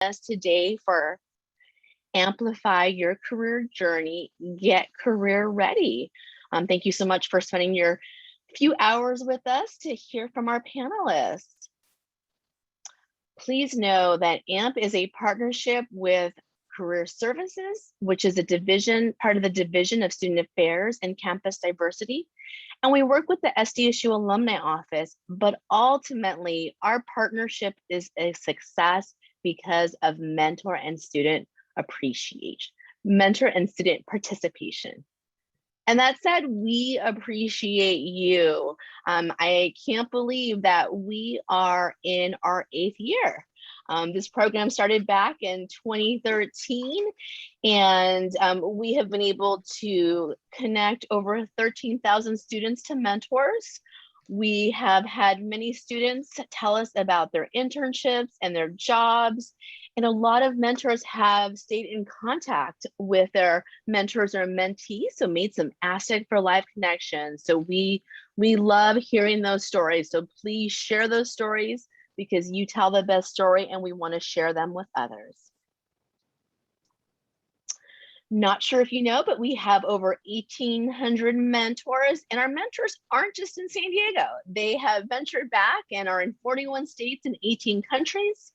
us today for Amplify Your Career Journey, Get Career Ready. Thank you so much for spending your few hours with us to hear from our panelists. Please know that AMP is a partnership with Career Services, which is a part of the Division of Student Affairs and Campus Diversity. And we work with the SDSU Alumni Office, but ultimately our partnership is a success because of mentor and student appreciation, mentor and student participation. And that said, we appreciate you. I can't believe that we are in our 8th year. This program started back in 2013, and we have been able to connect over 13,000 students to mentors. We have had many students tell us about their internships and their jobs, and a lot of mentors have stayed in contact with their mentors or mentees, so made some asset for life connections. So we love hearing those stories. So please share those stories, because you tell the best story and we want to share them with others. Not sure if you know, but we have over 1,800 mentors, and our mentors aren't just in San Diego. They have ventured back and are in 41 states and 18 countries.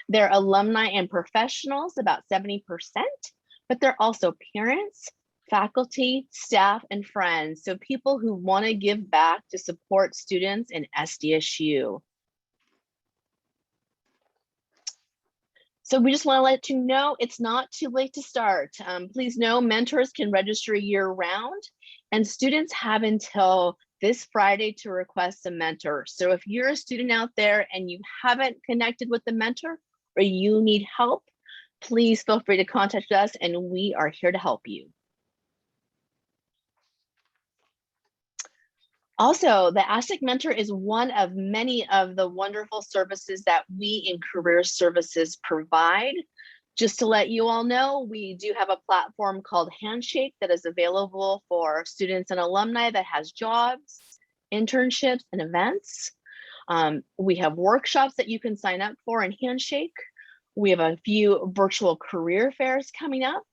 They're alumni and professionals, about 70%, but they're also parents, faculty, staff, and friends. So people who want to give back to support students in SDSU. So we just want to let you know it's not too late to start. Please know mentors can register year round, and students have until this Friday to request a mentor. So if you're a student out there and you haven't connected with the mentor or you need help, please feel free to contact us and we are here to help you. Also, the ASTIC Mentor is one of many of the wonderful services that we in Career Services provide. Just to let you all know, we do have a platform called Handshake that is available for students and alumni that has jobs, internships, and events. We have workshops that you can sign up for in Handshake. We have a few virtual career fairs coming up.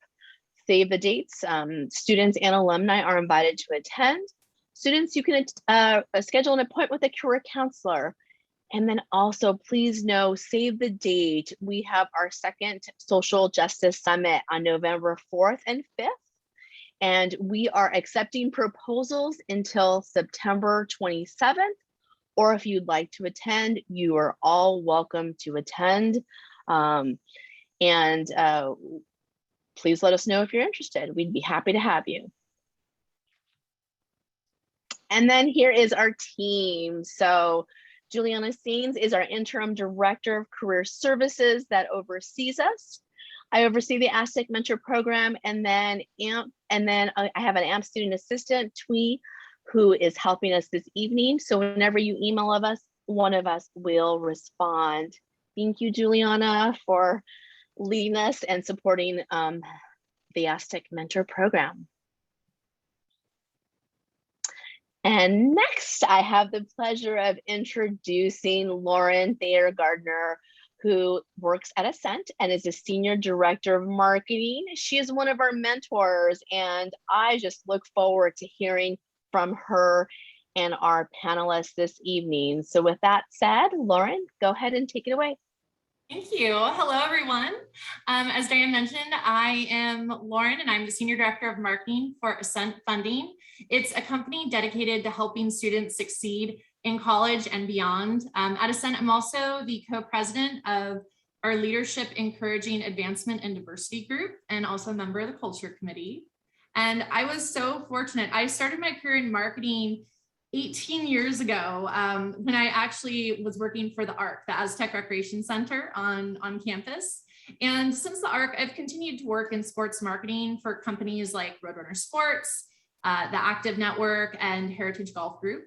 Save the dates. Students and alumni are invited to attend. Students, you can schedule an appointment with a career counselor. And then also, please know, save the date. We have our second Social Justice Summit on November 4th and 5th. And we are accepting proposals until September 27th. Or if you'd like to attend, you are all welcome to attend. Please let us know if you're interested. We'd be happy to have you. And then here is our team. So Juliana Sains is our interim director of career services that oversees us. I oversee the ASTIC Mentor program, and then I have an AMP student assistant, Twee, who is helping us this evening. So whenever you email us, one of us will respond. Thank you, Juliana, for leading us and supporting the ASTIC Mentor program. And next, I have the pleasure of introducing Lauren Thayer Gardner, who works at Ascent and is a senior director of marketing. She is one of our mentors, and I just look forward to hearing from her and our panelists this evening. So with that said, Lauren, go ahead and take it away. Thank you. Hello, everyone. As Diane mentioned, I am Lauren, and I'm the Senior Director of Marketing for Ascent Funding. It's a company dedicated to helping students succeed in college and beyond. At Ascent, I'm also the co-president of our Leadership Encouraging Advancement and Diversity group, and also a member of the Culture Committee. And I was so fortunate. I started my career in marketing 18 years ago, when I actually was working for the ARC, the Aztec Recreation Center on campus. And since the ARC, I've continued to work in sports marketing for companies like Roadrunner Sports, the Active Network, and Heritage Golf Group.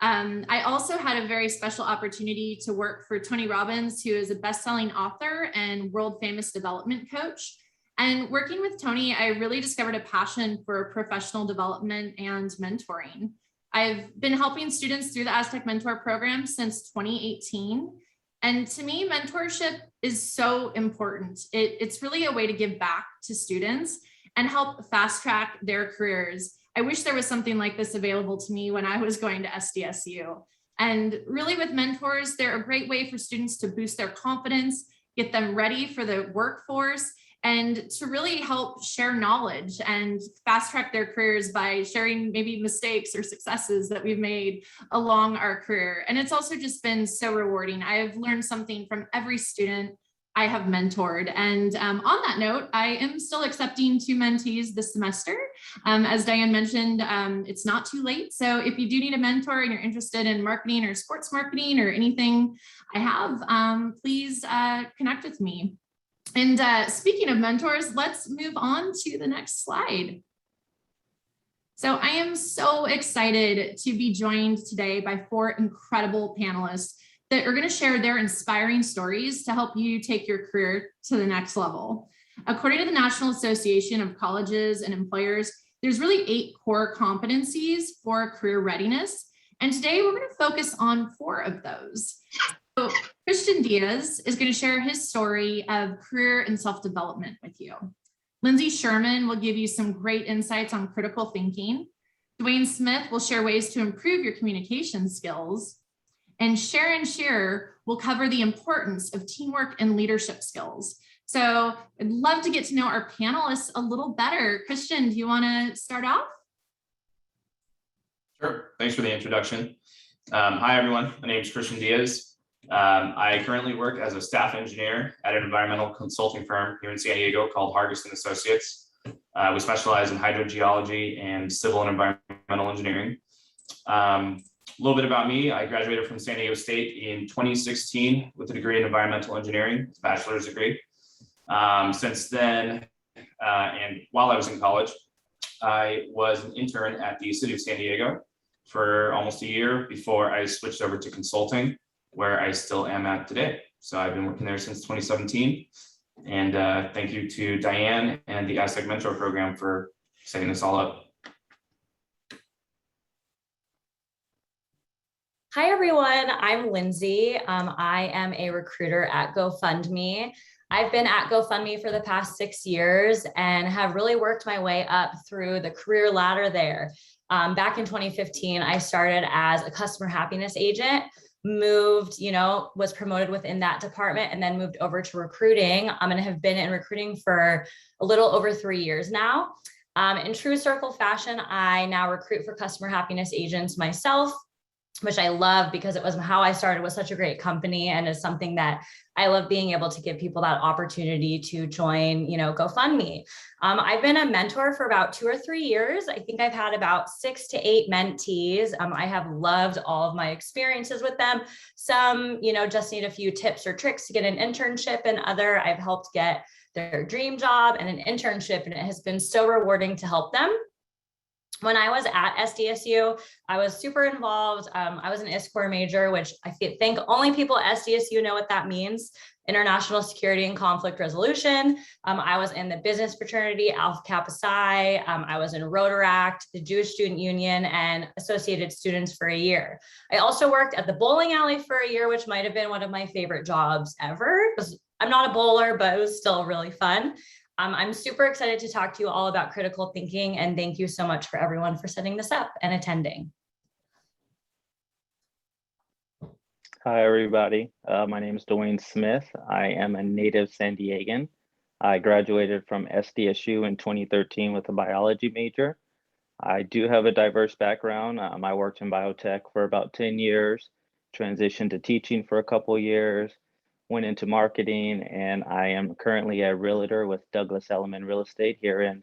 I also had a very special opportunity to work for Tony Robbins, who is a best-selling author and world-famous development coach. And working with Tony, I really discovered a passion for professional development and mentoring. I've been helping students through the Aztec Mentor program since 2018. And to me, mentorship is so important. It's really a way to give back to students and help fast track their careers. I wish there was something like this available to me when I was going to SDSU. And really with mentors, they're a great way for students to boost their confidence, get them ready for the workforce, and to really help share knowledge and fast track their careers by sharing maybe mistakes or successes that we've made along our career. And it's also just been so rewarding. I've learned something from every student I have mentored. And on that note, I am still accepting 2 mentees this semester. As Diane mentioned, it's not too late. So if you do need a mentor and you're interested in marketing or sports marketing or anything I have, please connect with me. And speaking of mentors, let's move on to the next slide. So I am so excited to be joined today by 4 incredible panelists that are going to share their inspiring stories to help you take your career to the next level. According to the National Association of Colleges and Employers, there's really 8 core competencies for career readiness. And today we're going to focus on 4 of those. So Christian Diaz is going to share his story of career and self-development with you. Lindsay Sherman will give you some great insights on critical thinking. Dwayne Smith will share ways to improve your communication skills. And Sharon Shearer will cover the importance of teamwork and leadership skills. So I'd love to get to know our panelists a little better. Christian, do you want to start off? Sure. Thanks for the introduction. Hi, everyone. My name is Christian Diaz. I currently work as a staff engineer at an environmental consulting firm here in San Diego called Hargis & Associates. We specialize in hydrogeology and civil and environmental engineering. A little bit about me. I graduated from San Diego State in 2016 with a degree in environmental engineering, a bachelor's degree. Since then, and while I was in college, I was an intern at the city of San Diego for almost a year before I switched over to consulting, where I still am at today. So I've been working there since 2017. And thank you to Diane and the ASTEC Mentor Program for setting this all up. Hi, everyone. I'm Lindsay. I am a recruiter at GoFundMe. I've been at GoFundMe for the past 6 years and have really worked my way up through the career ladder there. Back in 2015, I started as a customer happiness agent, was promoted within that department, and then moved over to recruiting. And have been in recruiting for a little over 3 years now. In true circle fashion, I now recruit for customer happiness agents myself, which I love because it was how I started with such a great company, and is something that I love being able to give people that opportunity to join, GoFundMe. I've been a mentor for about 2 or 3 years. I think I've had about 6 to 8 mentees. I have loved all of my experiences with them. Some, just need a few tips or tricks to get an internship, and other I've helped get their dream job and an internship, and it has been so rewarding to help them. When I was at SDSU, I was super involved. I was an ISCOR major, which I think only people at SDSU know what that means, International Security and Conflict Resolution. I was in the business fraternity, Alpha Kappa Psi. I was in Rotaract, the Jewish Student Union, and Associated Students for a year. I also worked at the bowling alley for a year, which might have been one of my favorite jobs ever. I'm not a bowler, but it was still really fun. I'm super excited to talk to you all about critical thinking, and thank you so much for everyone for setting this up and attending. Hi, everybody. My name is Dwayne Smith. I am a native San Diegan. I graduated from SDSU in 2013 with a biology major. I do have a diverse background. I worked in biotech for about 10 years, transitioned to teaching for a couple of years, went into marketing, and I am currently a realtor with Douglas Elliman Real Estate here in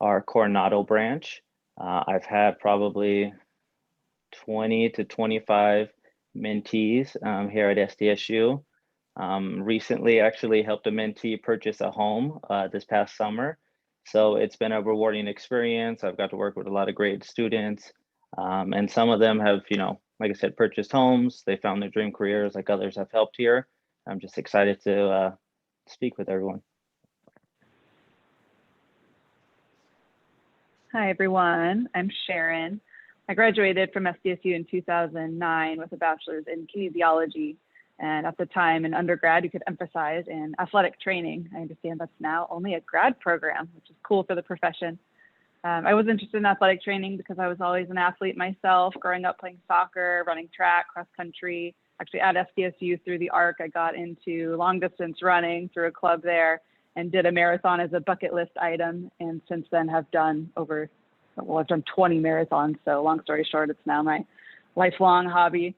our Coronado branch. I've had probably 20 to 25 mentees here at SDSU. Recently actually helped a mentee purchase a home this past summer. So it's been a rewarding experience. I've got to work with a lot of great students, and some of them have, like I said, purchased homes. They found their dream careers, like others have helped here. I'm just excited to speak with everyone. Hi, everyone. I'm Sharon. I graduated from SDSU in 2009 with a bachelor's in kinesiology And at the time in undergrad, you could emphasize in athletic training. I understand that's now only a grad program, which is cool for the profession. I was interested in athletic training because I was always an athlete myself, growing up playing soccer, running track, cross country. Actually at SDSU through the ARC, I got into long distance running through a club there and did a marathon as a bucket list item. And since then have done I've done 20 marathons. So long story short, it's now my lifelong hobby.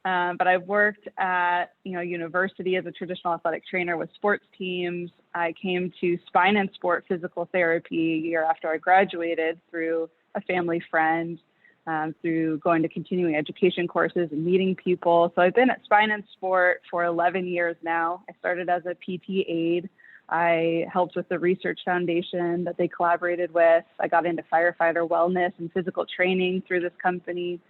But I've worked at university as a traditional athletic trainer with sports teams. I came to spine and sport physical therapy a year after I graduated through a family friend, through going to continuing education courses and meeting people. So I've been at spine and sport for 11 years now. I started as a PT aide. I helped with the research foundation that they collaborated with. I got into firefighter wellness and physical training through this company.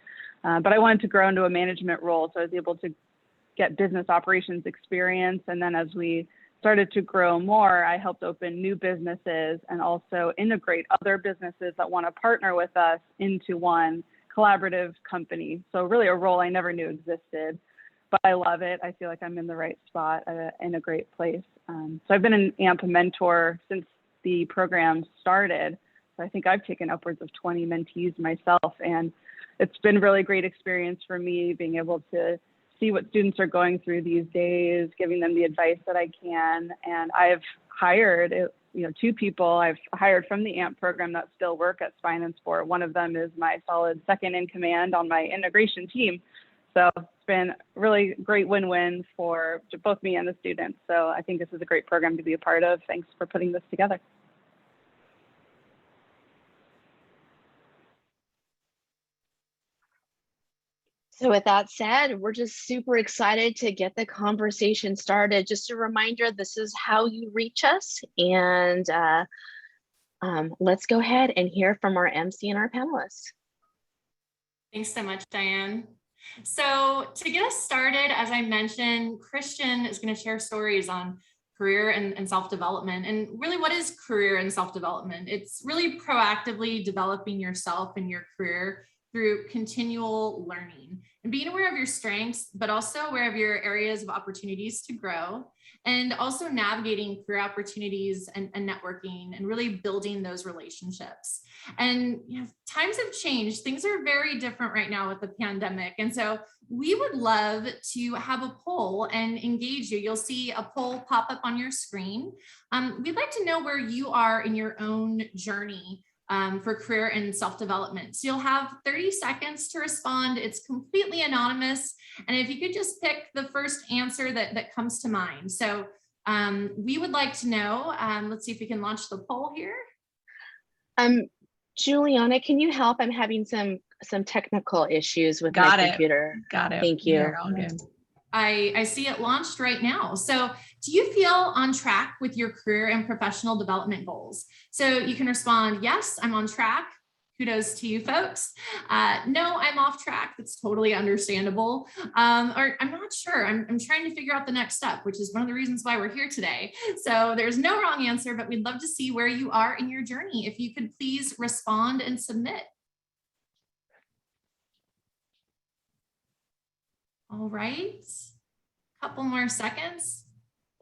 But I wanted to grow into a management role, so I was able to get business operations experience. And then as we started to grow more, I helped open new businesses and also integrate other businesses that want to partner with us into one collaborative company. So really a role I never knew existed, but I love it. I feel like I'm in the right spot in a great place. So I've been an AMP mentor since the program started. So I think I've taken upwards of 20 mentees myself, and it's been really great experience for me being able to see what students are going through these days, giving them the advice that I can. And I've hired, 2 people I've hired from the AMP program that still work at Spine and Sport. One of them is my solid second in command on my integration team. So it's been really great win-win for both me and the students. So I think this is a great program to be a part of. Thanks for putting this together. So with that said, we're just super excited to get the conversation started. Just a reminder, this is how you reach us. And let's go ahead and hear from our MC and our panelists. Thanks so much, Diane. So to get us started, as I mentioned, Christian is going to share stories on career and self-development. And really, what is career and self-development? It's really proactively developing yourself and your career through continual learning and being aware of your strengths, but also aware of your areas of opportunities to grow, and also navigating career opportunities and networking and really building those relationships. And times have changed. Things are very different right now with the pandemic. And so we would love to have a poll and engage you. You'll see a poll pop up on your screen. We'd like to know where you are in your own journey for career and self-development. So you'll have 30 seconds to respond. It's completely anonymous. And if you could just pick the first answer that comes to mind. So we would like to know, let's see if we can launch the poll here. Juliana, can you help? I'm having some technical issues with my computer. Got it. Thank you. You're all good. I see it launched right now. So do you feel on track with your career and professional development goals? So you can respond, yes, I'm on track. Kudos to you folks. No, I'm off track. That's totally understandable. Or I'm not sure. I'm trying to figure out the next step, which is one of the reasons why we're here today. So there's no wrong answer, but we'd love to see where you are in your journey. If you could please respond and submit. All right, couple more seconds.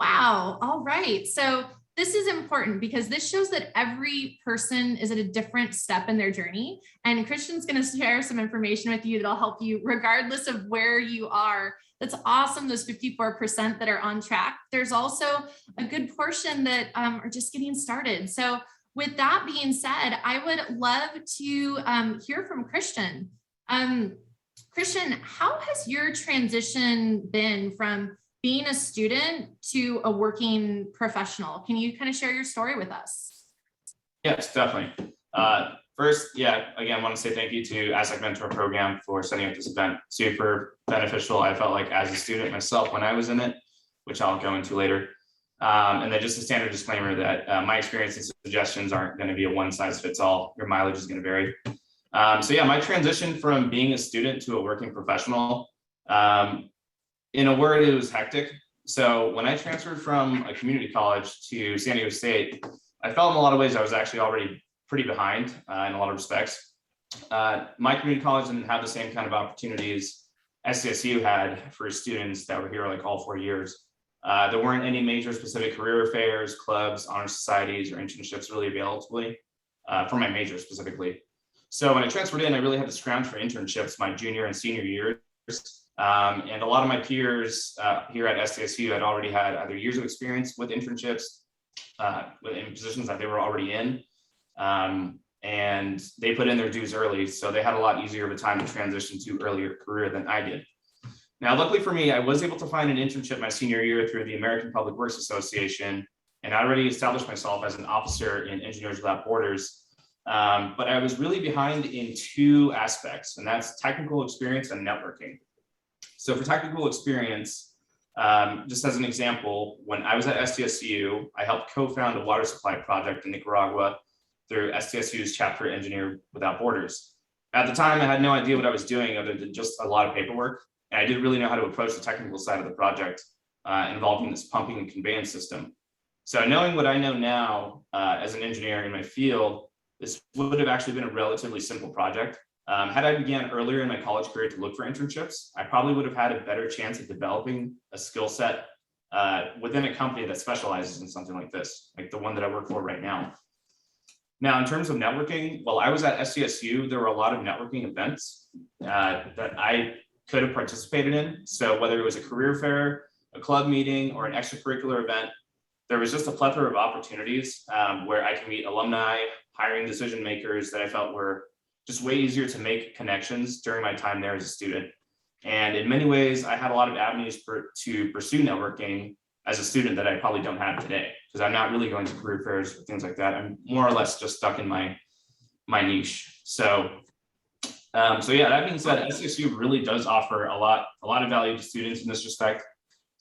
Wow, all right. So this is important because this shows that every person is at a different step in their journey. And Christian's gonna share some information with you that'll help you regardless of where you are. That's awesome, those 54% that are on track. There's also a good portion that are just getting started. So with that being said, I would love to hear from Christian. Christian, how has your transition been from being a student to a working professional? Can you kind of share your story with us? Yes, definitely. First, again, I want to say thank you to ASAC Mentor Program for setting up this event. Super beneficial. I felt like as a student myself when I was in it, which I'll go into later. And then just a standard disclaimer that my experience and suggestions aren't going to be a one size fits all. Your mileage is going to vary. My transition from being a student to a working professional, in a word, it was hectic. So when I transferred from a community college to San Diego State, I felt in a lot of ways I was actually already pretty behind in a lot of respects. My community college didn't have the same kind of opportunities SDSU had for students that were here like all 4 years. There weren't any major specific career fairs, clubs, honor societies, or internships really available to me for my major specifically. So when I transferred in, I really had to scrounge for internships my junior and senior years. And a lot of my peers here at SDSU had already had either years of experience with internships in positions that they were already in. And they put in their dues early, so they had a lot easier of a time to transition to earlier career than I did. Now, luckily for me, I was able to find an internship my senior year through the American Public Works Association, and I already established myself as an officer in Engineers Without Borders. But I was really behind in 2 aspects, and that's technical experience and networking. So for technical experience, just as an example, when I was at SDSU, I helped co-found a water supply project in Nicaragua through SDSU's chapter Engineer Without Borders. At the time, I had no idea what I was doing other than just a lot of paperwork. And I didn't really know how to approach the technical side of the project involving this pumping and conveyance system. So knowing what I know now as an engineer in my field, this would have actually been a relatively simple project. Had I began earlier in my college career to look for internships, I probably would have had a better chance of developing a skill set within a company that specializes in something like this, like the one that I work for right now. Now, in terms of networking, while I was at SDSU, there were a lot of networking events that I could have participated in. So whether it was a career fair, a club meeting, or an extracurricular event, there was just a plethora of opportunities where I can meet alumni, hiring decision makers that I felt were just way easier to make connections during my time there as a student. And in many ways, I had a lot of avenues to pursue networking as a student that I probably don't have today, because I'm not really going to career fairs or things like that. I'm more or less just stuck in my niche. So yeah, that being said, SDSU really does offer a lot of value to students in this respect.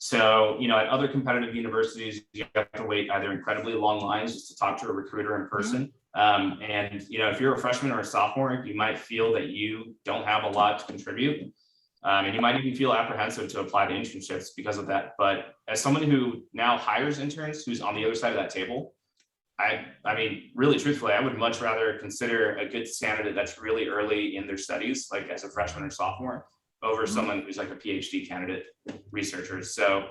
So, at other competitive universities, you have to wait either incredibly long lines just to talk to a recruiter in person. And, if you're a freshman or a sophomore, you might feel that you don't have a lot to contribute. And you might even feel apprehensive to apply to internships because of that. But as someone who now hires interns, who's on the other side of that table, I mean, really truthfully, I would much rather consider a good candidate that's really early in their studies, like as a freshman or sophomore, over someone who's like a PhD candidate researcher. So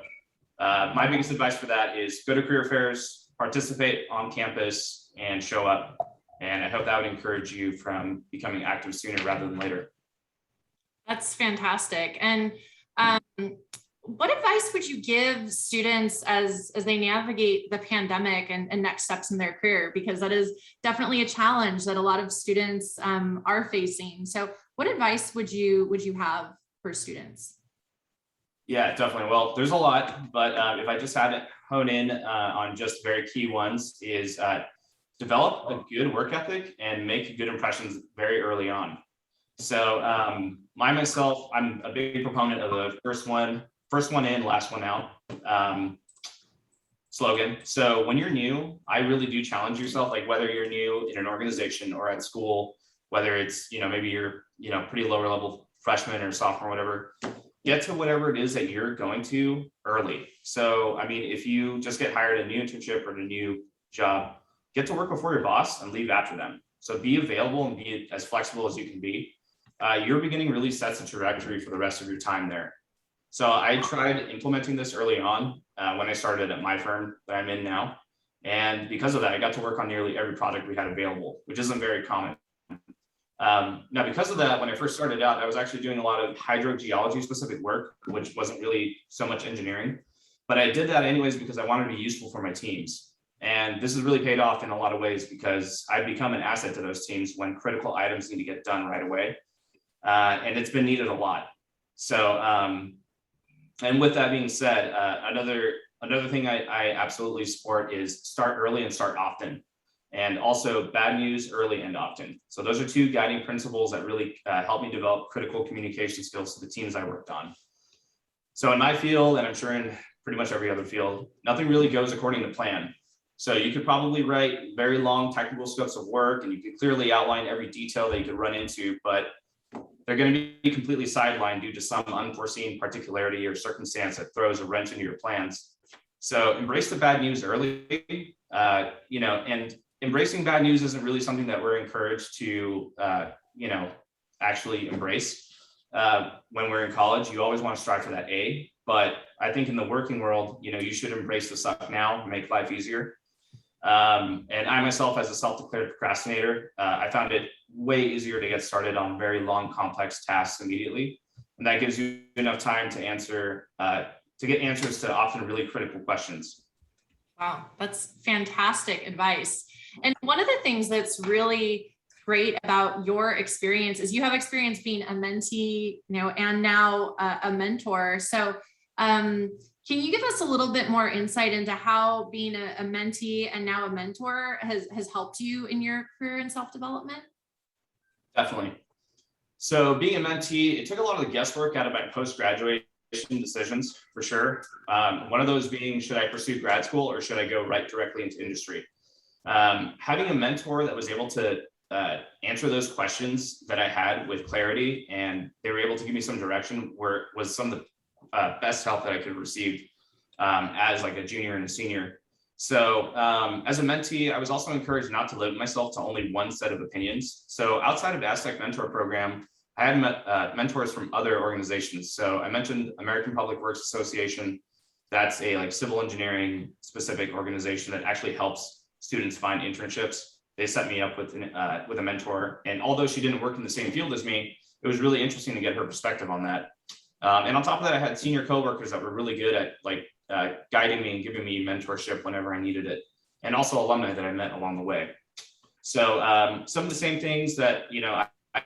my biggest advice for that is go to career fairs, participate on campus, and show up. And I hope that would encourage you from becoming active sooner rather than later. That's fantastic. And what advice would you give students as they navigate the pandemic and next steps in their career? Because that is definitely a challenge that a lot of students are facing. So what advice would you have for students? Yeah, definitely. Well, there's a lot, but if I just had to hone in on just very key ones is develop a good work ethic and make good impressions very early on. So myself, I'm a big proponent of the first one in, last one out slogan. So when you're new, I really do challenge yourself, like whether you're new in an organization or at school, whether it's, maybe you're, pretty lower level freshman or sophomore, whatever, get to whatever it is that you're going to early. So, I mean, if you just get hired a new internship or a new job, get to work before your boss and leave after them. So be available and be as flexible as you can be. Your beginning really sets a trajectory for the rest of your time there. So I tried implementing this early on when I started at my firm that I'm in now. And because of that, I got to work on nearly every project we had available, which isn't very common. Now, because of that, when I first started out, I was actually doing a lot of hydrogeology specific work, which wasn't really so much engineering. But I did that anyways because I wanted to be useful for my teams. And this has really paid off in a lot of ways because I've become an asset to those teams when critical items need to get done right away. And it's been needed a lot. So, and with that being said, another thing I absolutely support is start early and start often. And also bad news early and often. So those are two guiding principles that really help me develop critical communication skills to the teams I worked on. So in my field, and I'm sure in pretty much every other field, nothing really goes according to plan. So you could probably write very long technical scopes of work and you could clearly outline every detail that you could run into, but they're going to be completely sidelined due to some unforeseen particularity or circumstance that throws a wrench into your plans. So embrace the bad news early, and embracing bad news isn't really something that we're encouraged to, actually embrace. when we're in college. You always want to strive for that A, but I think in the working world, you should embrace the suck now, make life easier. And I myself, as a self-declared procrastinator, I found it way easier to get started on very long, complex tasks immediately. And that gives you enough time to get answers to often really critical questions. Wow, that's fantastic advice. And one of the things that's really great about your experience is you have experience being a mentee, and now a mentor. So can you give us a little bit more insight into how being a mentee and now a mentor has helped you in your career and self-development? Definitely. So being a mentee, it took a lot of the guesswork out of my post-graduation decisions, for sure. One of those being, should I pursue grad school or should I go right directly into industry? Having a mentor that was able to answer those questions that I had with clarity, and they were able to give me some direction, was some of the best help that I could have received as like a junior and a senior. So as a mentee, I was also encouraged not to limit myself to only one set of opinions. So outside of the Aztec Mentor Program, I had mentors from other organizations. So I mentioned American Public Works Association. That's a civil engineering specific organization that actually helps students find internships. They set me up with a mentor, and although she didn't work in the same field as me, it was really interesting to get her perspective on that. And on top of that, I had senior coworkers that were really good at guiding me and giving me mentorship whenever I needed it, and also alumni that I met along the way. So some of the same things that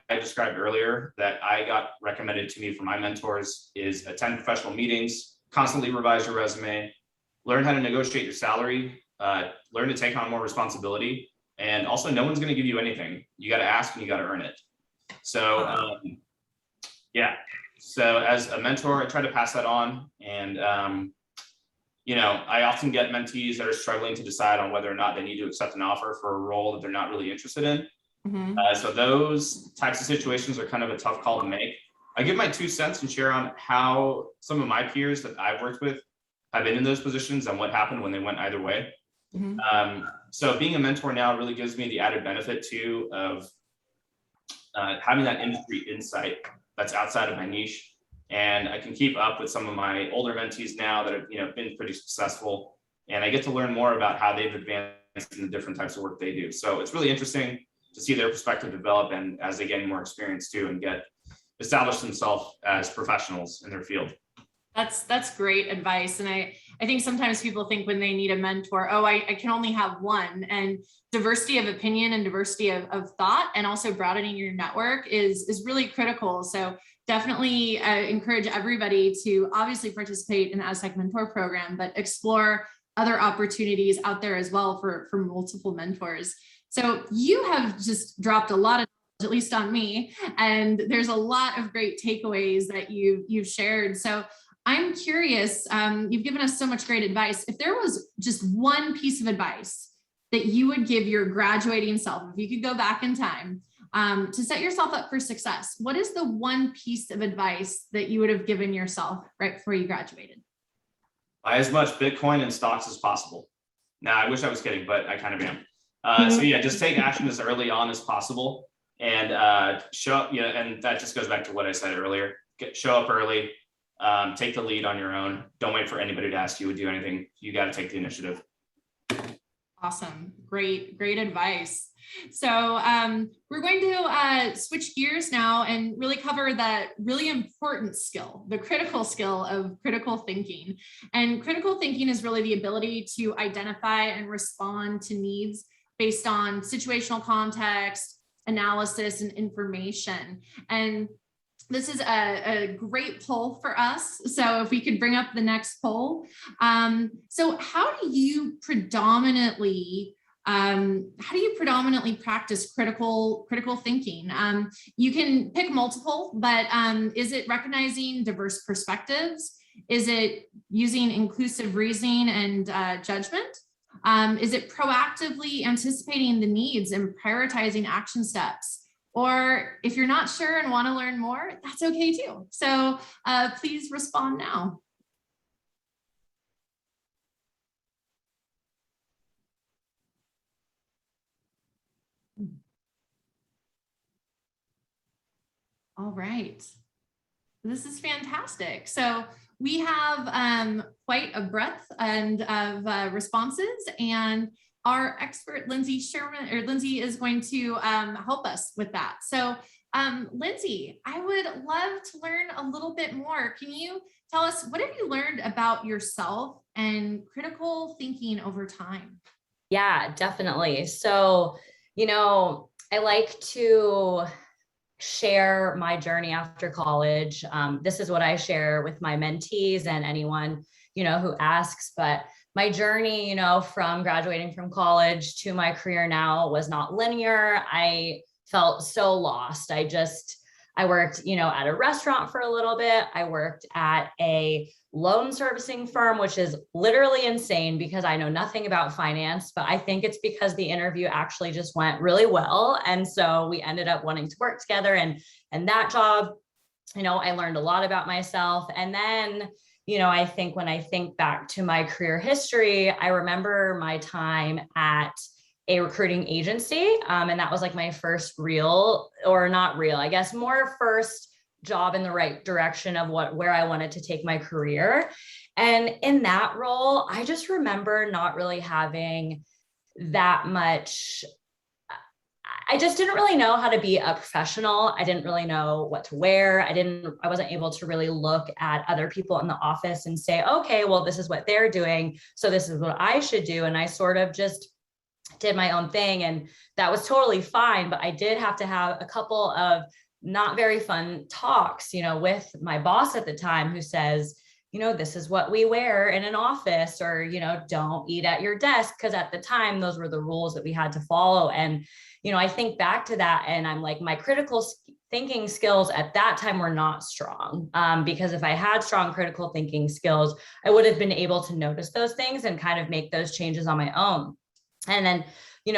I described earlier that I got recommended to me from my mentors is attend professional meetings, constantly revise your resume, learn how to negotiate your salary, learn to take on more responsibility, and also no one's going to give you anything. You got to ask and you got to earn it. So yeah. So as a mentor, I try to pass that on. And, I often get mentees that are struggling to decide on whether or not they need to accept an offer for a role that they're not really interested in. Mm-hmm. So those types of situations are kind of a tough call to make. I give my 2 cents and share on how some of my peers that I've worked with have been in those positions and what happened when they went either way. Mm-hmm. So being a mentor now really gives me the added benefit too of having that industry insight that's outside of my niche. And I can keep up with some of my older mentees now that have been pretty successful. And I get to learn more about how they've advanced in the different types of work they do. So it's really interesting to see their perspective develop, and as they gain more experience too and establish themselves as professionals in their field. That's great advice. And I think sometimes people think when they need a mentor, I can only have one. And diversity of opinion and diversity of thought, and also broadening your network is really critical. So definitely encourage everybody to obviously participate in the Aztec Mentor Program, but explore other opportunities out there as well for multiple mentors. So you have just dropped a lot of, at least on me, and there's a lot of great takeaways that you've shared. So I'm curious, you've given us so much great advice. If there was just one piece of advice that you would give your graduating self, if you could go back in time to set yourself up for success, what is the one piece of advice that you would have given yourself right before you graduated? Buy as much Bitcoin and stocks as possible. Now, I wish I was kidding, but I kind of am. So yeah, just take action as early on as possible, and and that just goes back to what I said earlier. Show up early, take the lead on your own. Don't wait for anybody to ask you to do anything. You got to take the initiative. Awesome. Great advice. So we're going to switch gears now and really cover that really important skill, the critical skill of critical thinking. And critical thinking is really the ability to identify and respond to needs based on situational context, analysis, and information. And this is a great poll for us. So if we could bring up the next poll. So how do you predominantly practice critical thinking? You can pick multiple, but is it recognizing diverse perspectives? Is it using inclusive reasoning and judgment? Is it proactively anticipating the needs and prioritizing action steps? Or if you're not sure and want to learn more, that's okay too. So please respond now. All right. This is fantastic. So we have quite a breadth and of responses, and our expert Lindsay is going to help us with that. So Lindsay, I would love to learn a little bit more. Can you tell us, what have you learned about yourself and critical thinking over time? Yeah, definitely. So, I like to share my journey after college. This is what I share with my mentees and anyone, who asks, but my journey, from graduating from college to my career now was not linear. I felt so lost. I worked, at a restaurant for a little bit. I worked at a loan servicing firm, which is literally insane because I know nothing about finance, but I think it's because the interview actually just went really well. And so we ended up wanting to work together, and that job, I learned a lot about myself. And then, I think when I think back to my career history, I remember my time at a recruiting agency. And that was like my first real, or not real, I guess more first job in the right direction of where I wanted to take my career. And in that role, I just remember not really having that much. I just didn't really know how to be a professional. I didn't really know what to wear. I wasn't able to really look at other people in the office and say, okay, well, this is what they're doing, so this is what I should do. And I sort of just did my own thing, and that was totally fine. But I did have to have a couple of not very fun talks, with my boss at the time, who says, this is what we wear in an office, or, don't eat at your desk. Because at the time, those were the rules that we had to follow. And, I think back to that, and I'm like, my critical thinking skills at that time were not strong, because if I had strong critical thinking skills, I would have been able to notice those things and kind of make those changes on my own. And then,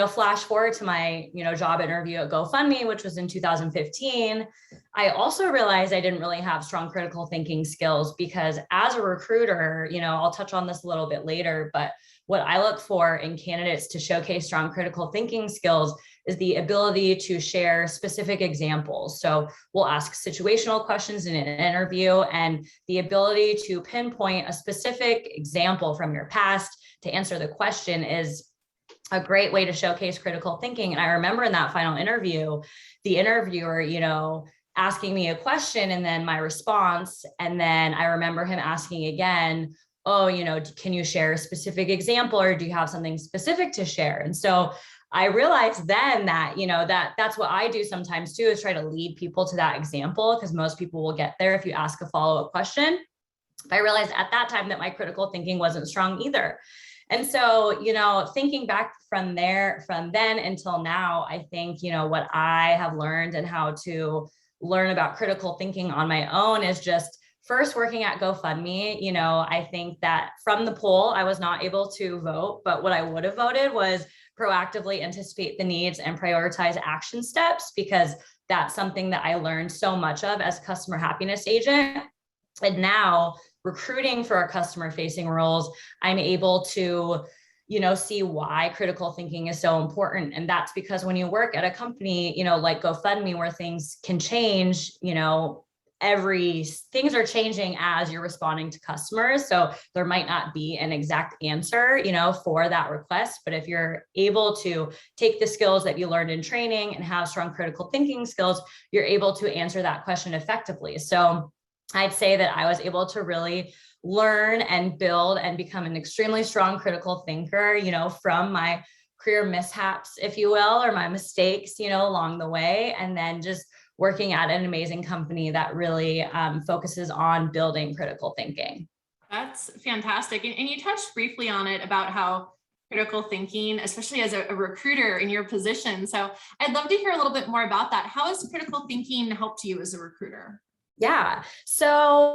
flash forward to my, job interview at GoFundMe, which was in 2015. I also realized I didn't really have strong critical thinking skills, because as a recruiter, I'll touch on this a little bit later, but what I look for in candidates to showcase strong critical thinking skills is the ability to share specific examples. So we'll ask situational questions in an interview, and the ability to pinpoint a specific example from your past to answer the question is a great way to showcase critical thinking. And I remember in that final interview, the interviewer, asking me a question and then my response. And then I remember him asking again, oh, can you share a specific example, or do you have something specific to share? And so I realized then that, that's what I do sometimes too, is try to lead people to that example, because most people will get there if you ask a follow-up question. But I realized at that time that my critical thinking wasn't strong either. And so, thinking back from then until now, I think, what I have learned and how to learn about critical thinking on my own is just first working at GoFundMe. I think that from the poll, I was not able to vote, but what I would have voted was proactively anticipate the needs and prioritize action steps, because that's something that I learned so much of as a customer happiness agent. And now recruiting for our customer facing roles, I'm able to, see why critical thinking is so important. And that's because when you work at a company, like GoFundMe, where things can change, things are changing as you're responding to customers. So there might not be an exact answer, for that request. But if you're able to take the skills that you learned in training and have strong critical thinking skills, you're able to answer that question effectively. So I'd say that I was able to really learn and build and become an extremely strong critical thinker, from my career mishaps, if you will, or my mistakes, along the way. And then just working at an amazing company that really focuses on building critical thinking. That's fantastic. And you touched briefly on it about how critical thinking, especially as a recruiter in your position. So I'd love to hear a little bit more about that. How has critical thinking helped you as a recruiter? Yeah. So,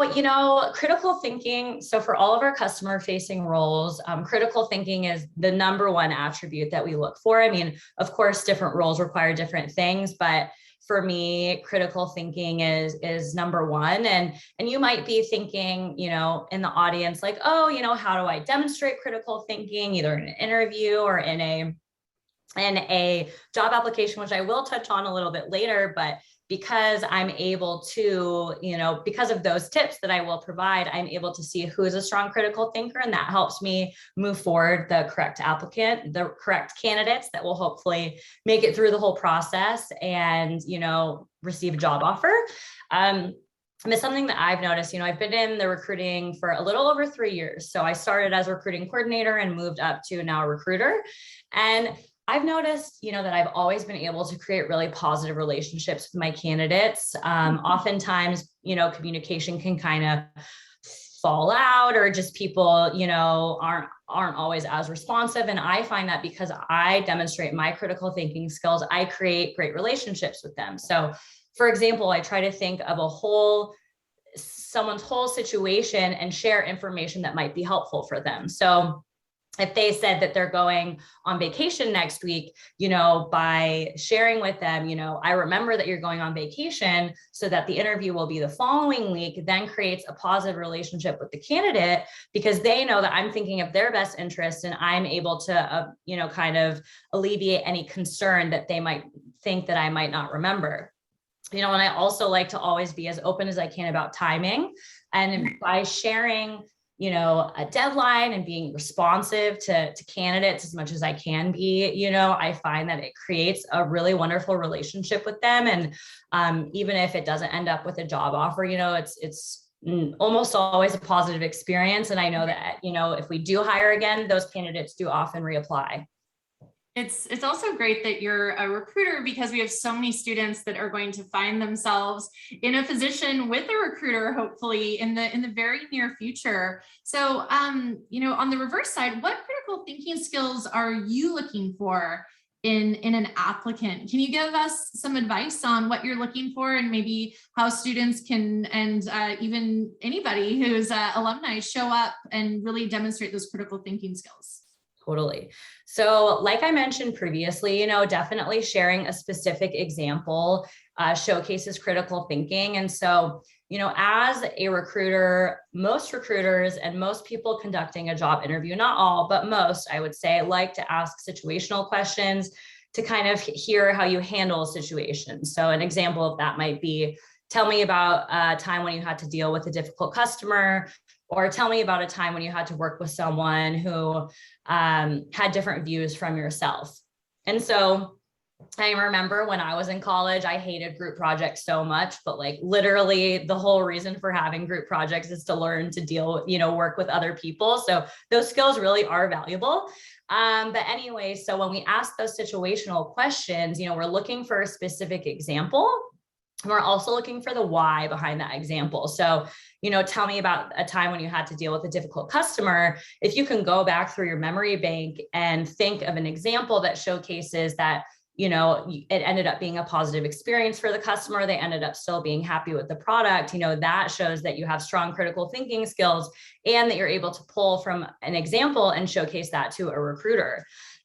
critical thinking. So for all of our customer facing roles, critical thinking is the number one attribute that we look for. I mean, of course, different roles require different things, but for me, critical thinking is number one. And you might be thinking, in the audience, like, oh, how do I demonstrate critical thinking, either in an interview or in a in a job application, which I will touch on a little bit later, but because I'm able to, because of those tips that I will provide, I'm able to see who is a strong critical thinker, and that helps me move forward the correct applicant, the correct candidates that will hopefully make it through the whole process and, receive a job offer. It's something that I've noticed, I've been in the recruiting for a little over 3 years. So I started as a recruiting coordinator and moved up to now a recruiter. And I've noticed, that I've always been able to create really positive relationships with my candidates. Oftentimes, communication can kind of fall out, or just people, aren't always as responsive. And I find that because I demonstrate my critical thinking skills, I create great relationships with them. So, for example, I try to think of someone's whole situation and share information that might be helpful for them. So if they said that they're going on vacation next week, by sharing with them, I remember that you're going on vacation, so that the interview will be the following week, then creates a positive relationship with the candidate, because they know that I'm thinking of their best interest, and I'm able to, kind of alleviate any concern that they might think that I might not remember. And I also like to always be as open as I can about timing. And by sharing, a deadline and being responsive to candidates as much as I can be, I find that it creates a really wonderful relationship with them. And even if it doesn't end up with a job offer, it's almost always a positive experience. And I know that, if we do hire again, those candidates do often reapply. It's also great that you're a recruiter, because we have so many students that are going to find themselves in a position with a recruiter, hopefully in the very near future. So, on the reverse side, what critical thinking skills are you looking for in an applicant? Can you give us some advice on what you're looking for, and maybe how students can, and even anybody who's alumni, show up and really demonstrate those critical thinking skills? Totally. So like I mentioned previously, definitely sharing a specific example showcases critical thinking. And so, as a recruiter, most recruiters and most people conducting a job interview, not all, but most, I would say, like to ask situational questions to kind of hear how you handle situations. So an example of that might be, tell me about a time when you had to deal with a difficult customer, or tell me about a time when you had to work with someone who had different views from yourself. And so I remember when I was in college, I hated group projects so much, but literally the whole reason for having group projects is to learn to work with other people. So those skills really are valuable. But anyway, so when we ask those situational questions, we're looking for a specific example. We're also looking for the why behind that example. So, tell me about a time when you had to deal with a difficult customer. If you can go back through your memory bank and think of an example that showcases that, it ended up being a positive experience for the customer, they ended up still being happy with the product, that shows that you have strong critical thinking skills, and that you're able to pull from an example and showcase that to a recruiter.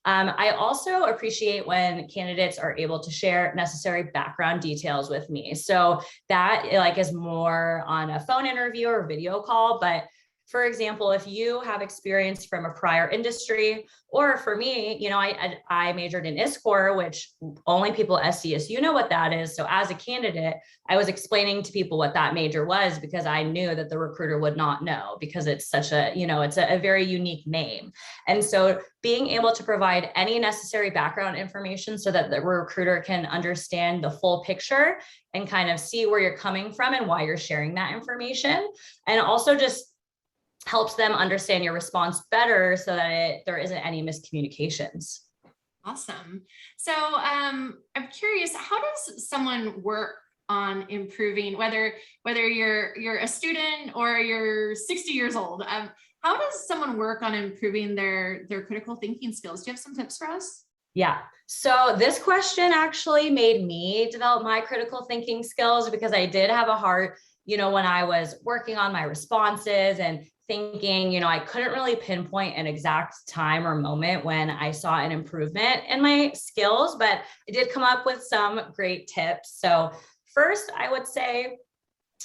I also appreciate when candidates are able to share necessary background details with me. So that is more on a phone interview or video call. But for example, if you have experience from a prior industry, or for me, I majored in ISCOR, which only people at SDSU know what that is. So as a candidate, I was explaining to people what that major was, because I knew that the recruiter would not know, because it's such a, it's a very unique name. And so being able to provide any necessary background information so that the recruiter can understand the full picture and kind of see where you're coming from and why you're sharing that information. And also just helps them understand your response better, so that there isn't any miscommunications. Awesome. So I'm curious, how does someone work on improving, whether you're a student or you're 60 years old? How does someone work on improving their critical thinking skills? Do you have some tips for us? Yeah. So this question actually made me develop my critical thinking skills, because I did have a heart, when I was working on my responses and thinking, I couldn't really pinpoint an exact time or moment when I saw an improvement in my skills, but I did come up with some great tips. So first, I would say,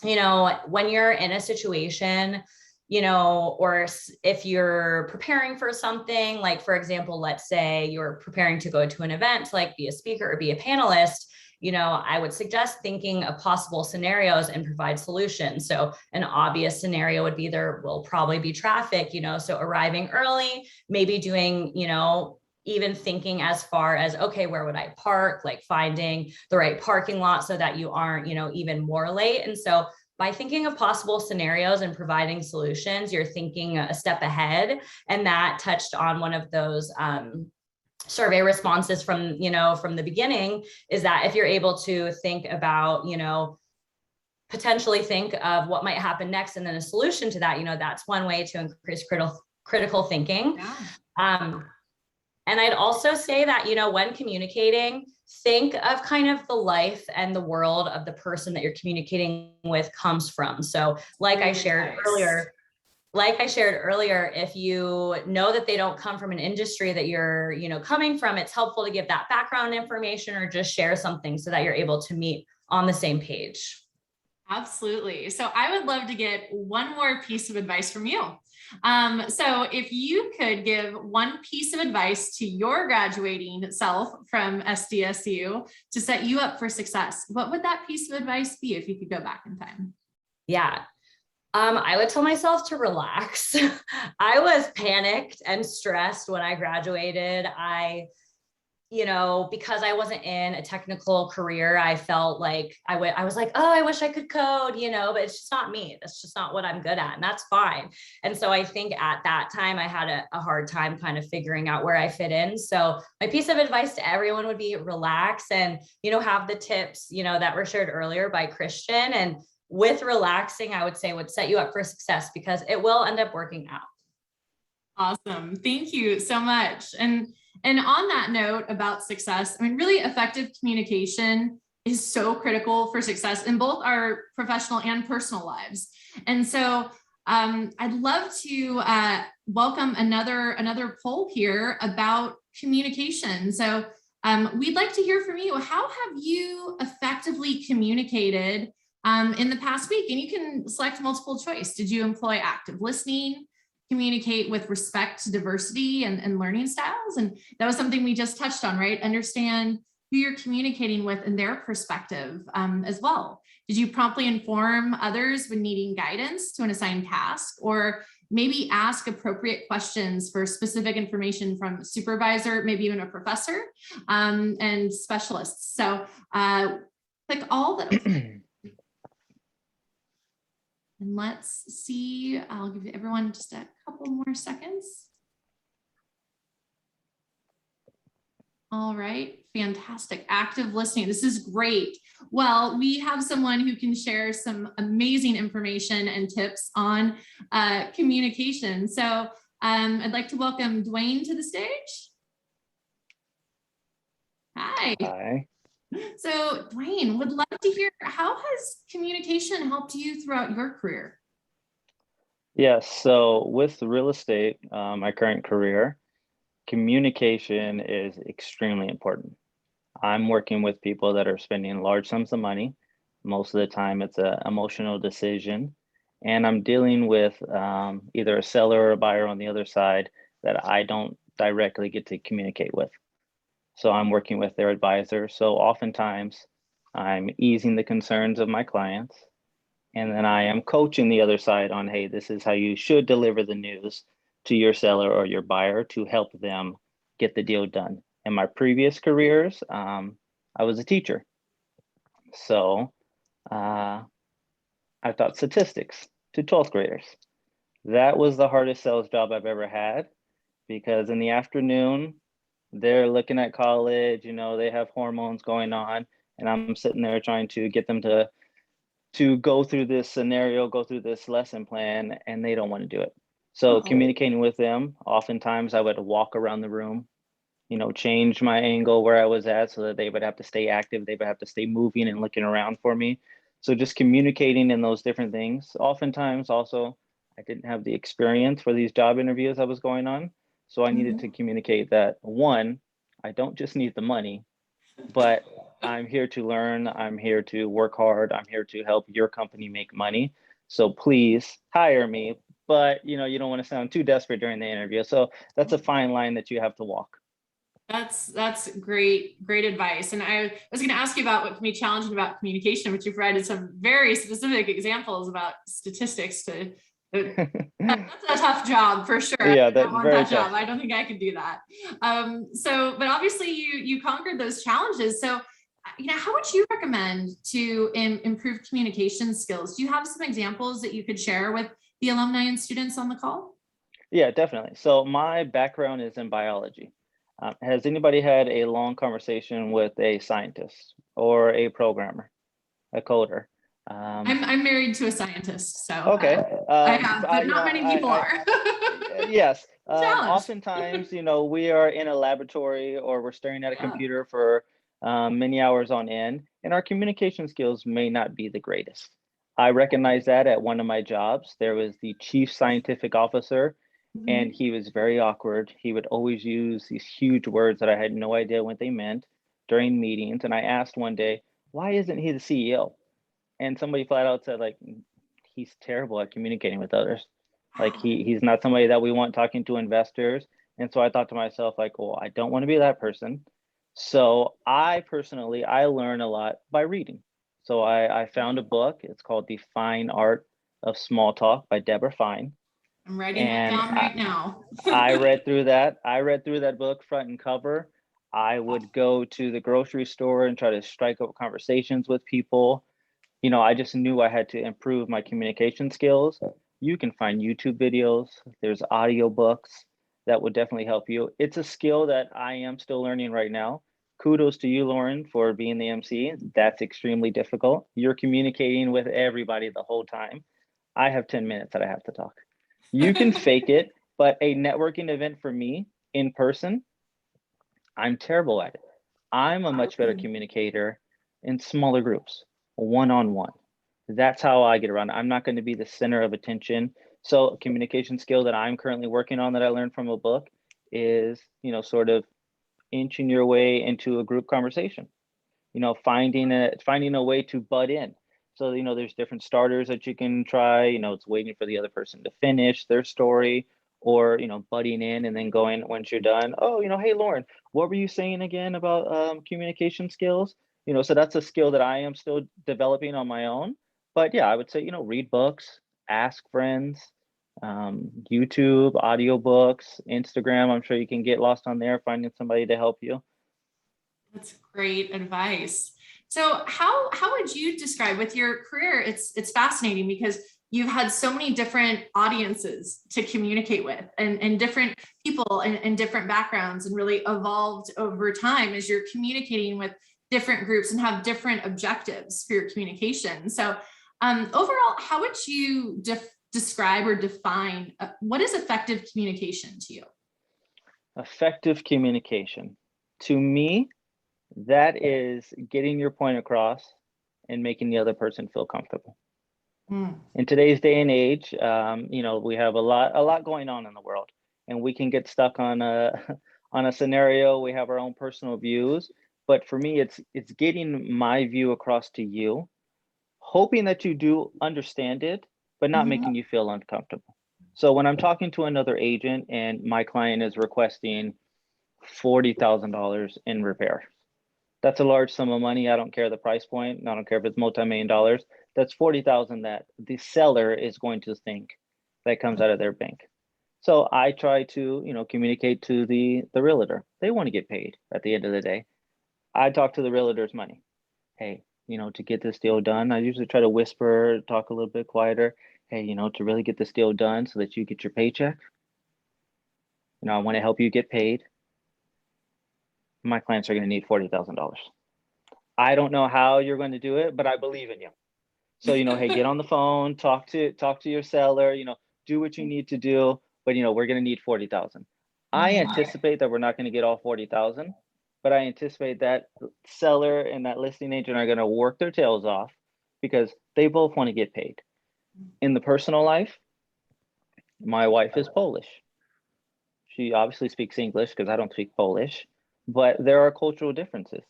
when you're in a situation, or if you're preparing for something, like, for example, let's say you're preparing to go to an event, like be a speaker or be a panelist, I would suggest thinking of possible scenarios and provide solutions. So an obvious scenario would be there will probably be traffic, so arriving early, maybe doing, even thinking as far as, okay, where would I park? Like finding the right parking lot so that you aren't, even more late. And so by thinking of possible scenarios and providing solutions, you're thinking a step ahead. And that touched on one of those survey responses from the beginning, is that if you're able to think about, potentially think of what might happen next and then a solution to that, that's one way to increase critical thinking. Yeah. And I'd also say that, when communicating, think of kind of the life and the world of the person that you're communicating with comes from. So like I shared earlier, if you know that they don't come from an industry that you're, coming from, it's helpful to give that background information or just share something so that you're able to meet on the same page. Absolutely. So I would love to get one more piece of advice from you. So if you could give one piece of advice to your graduating self from SDSU to set you up for success, what would that piece of advice be if you could go back in time? Yeah. I would tell myself to relax. I was panicked and stressed when I graduated. Because I wasn't in a technical career, I felt like I was like, oh, I wish I could code, but it's just not me. That's just not what I'm good at. And that's fine. And so I think at that time I had a hard time kind of figuring out where I fit in. So my piece of advice to everyone would be relax and, have the tips, that were shared earlier by Christian. And with relaxing, I would say would set you up for success because it will end up working out. Awesome. Thank you so much. And on that note about success, really effective communication is so critical for success in both our professional and personal lives. And so I'd love to welcome another poll here about communication. So we'd like to hear from you. How have you effectively communicated in the past week? And you can select multiple choice. Did you employ active listening? Communicate with respect to diversity and learning styles? And that was something we just touched on, right? Understand who you're communicating with and their perspective as well. Did you promptly inform others when needing guidance to an assigned task, or maybe ask appropriate questions for specific information from supervisor, maybe even a professor and specialists? So click all that. And let's see, I'll give everyone just a couple more seconds. All right, fantastic. Active listening. This is great. Well, we have someone who can share some amazing information and tips on communication. So I'd like to welcome Dwayne to the stage. Hi. Hi. So Dwayne, would love to hear, how has communication helped you throughout your career? Yes, so with real estate, my current career, communication is extremely important. I'm working with people that are spending large sums of money. Most of the time it's an emotional decision. And I'm dealing with either a seller or a buyer on the other side that I don't directly get to communicate with. So I'm working with their advisor. So oftentimes I'm easing the concerns of my clients. And then I am coaching the other side on, hey, this is how you should deliver the news to your seller or your buyer to help them get the deal done. In my previous careers, I was a teacher. So I taught statistics to 12th graders. That was the hardest sales job I've ever had, because in the afternoon, they're looking at college, they have hormones going on, and I'm sitting there trying to get them to go through this scenario, go through this lesson plan, and they don't want to do it. So communicating with them, oftentimes I would walk around the room, change my angle where I was at so that they would have to stay active. They would have to stay moving and looking around for me. So just communicating in those different things. Oftentimes also, I didn't have the experience for these job interviews I was going on. So I needed to communicate that, one, I don't just need the money, but I'm here to learn. I'm here to work hard. I'm here to help your company make money. So please hire me, but you don't want to sound too desperate during the interview. So that's a fine line that you have to walk. That's great advice. And I was going to ask you about what can be challenging about communication, which you've provided some very specific examples about statistics to. That's a tough job for sure. Yeah, that's very that tough. job. I don't think I could do that. But obviously you conquered those challenges. So, how would you recommend to improve communication skills? Do you have some examples that you could share with the alumni and students on the call? Yeah, definitely. So my background is in biology. Has anybody had a long conversation with a scientist or a programmer, a coder? I'm married to a scientist, so okay. I have, but not many people are. Yes. Challenge. Oftentimes, we are in a laboratory or we're staring at a computer for many hours on end, and our communication skills may not be the greatest. I recognize that at one of my jobs. There was the chief scientific officer, and he was very awkward. He would always use these huge words that I had no idea what they meant during meetings. And I asked one day, why isn't he the CEO? And somebody flat out said, like, he's terrible at communicating with others. Like he's not somebody that we want talking to investors. And so I thought to myself, like, well, I don't want to be that person. So I learn a lot by reading. So I found a book. It's called The Fine Art of Small Talk by Deborah Fine. I'm writing that down right now. I read through that book front and cover. I would go to the grocery store and try to strike up conversations with people. I just knew I had to improve my communication skills. You can find YouTube videos. There's audiobooks that would definitely help you. It's a skill that I am still learning right now. Kudos to you, Lauren, for being the MC. That's extremely difficult. You're communicating with everybody the whole time. I have 10 minutes that I have to talk. You can fake it, but a networking event for me in person, I'm terrible at it. I'm a much better communicator in smaller groups, one-on-one. That's how I get around. I'm not going to be the center of attention. So a communication skill that I'm currently working on that I learned from a book is, sort of inching your way into a group conversation, finding a way to butt in. So, there's different starters that you can try, it's waiting for the other person to finish their story or, butting in and then going once you're done. Oh, hey, Lauren, what were you saying again about communication skills? So that's a skill that I am still developing on my own. But yeah, I would say, read books, ask friends, YouTube, audiobooks, Instagram. I'm sure you can get lost on there, finding somebody to help you. That's great advice. So how would you describe with your career? It's fascinating because you've had so many different audiences to communicate with and different people and different backgrounds and really evolved over time as you're communicating with different groups and have different objectives for your communication. So overall, how would you describe or define what is effective communication to you? Effective communication. To me, that is getting your point across and making the other person feel comfortable. In today's day and age, we have a lot going on in the world, and we can get stuck on a scenario. We have our own personal views, but for me, it's getting my view across to you, hoping that you do understand it, but not making you feel uncomfortable. So when I'm talking to another agent and my client is requesting $40,000 in repairs, that's a large sum of money. I don't care the price point. I don't care if it's multi-million dollars. That's $40,000 that the seller is going to think that comes out of their bank. So I try to, communicate to the realtor. They want to get paid at the end of the day. I talk to the realtor's money. Hey, to get this deal done, I usually try to whisper, talk a little bit quieter. Hey, to really get this deal done so that you get your paycheck. I want to help you get paid. My clients are going to need $40,000. I don't know how you're going to do it, but I believe in you. So, hey, get on the phone, talk to your seller, do what you need to do, but we're going to need 40,000. I anticipate that we're not going to get all 40,000, but I anticipate that seller and that listing agent are going to work their tails off because they both want to get paid. In the personal life, my wife is Polish. She obviously speaks English because I don't speak Polish, but there are cultural differences.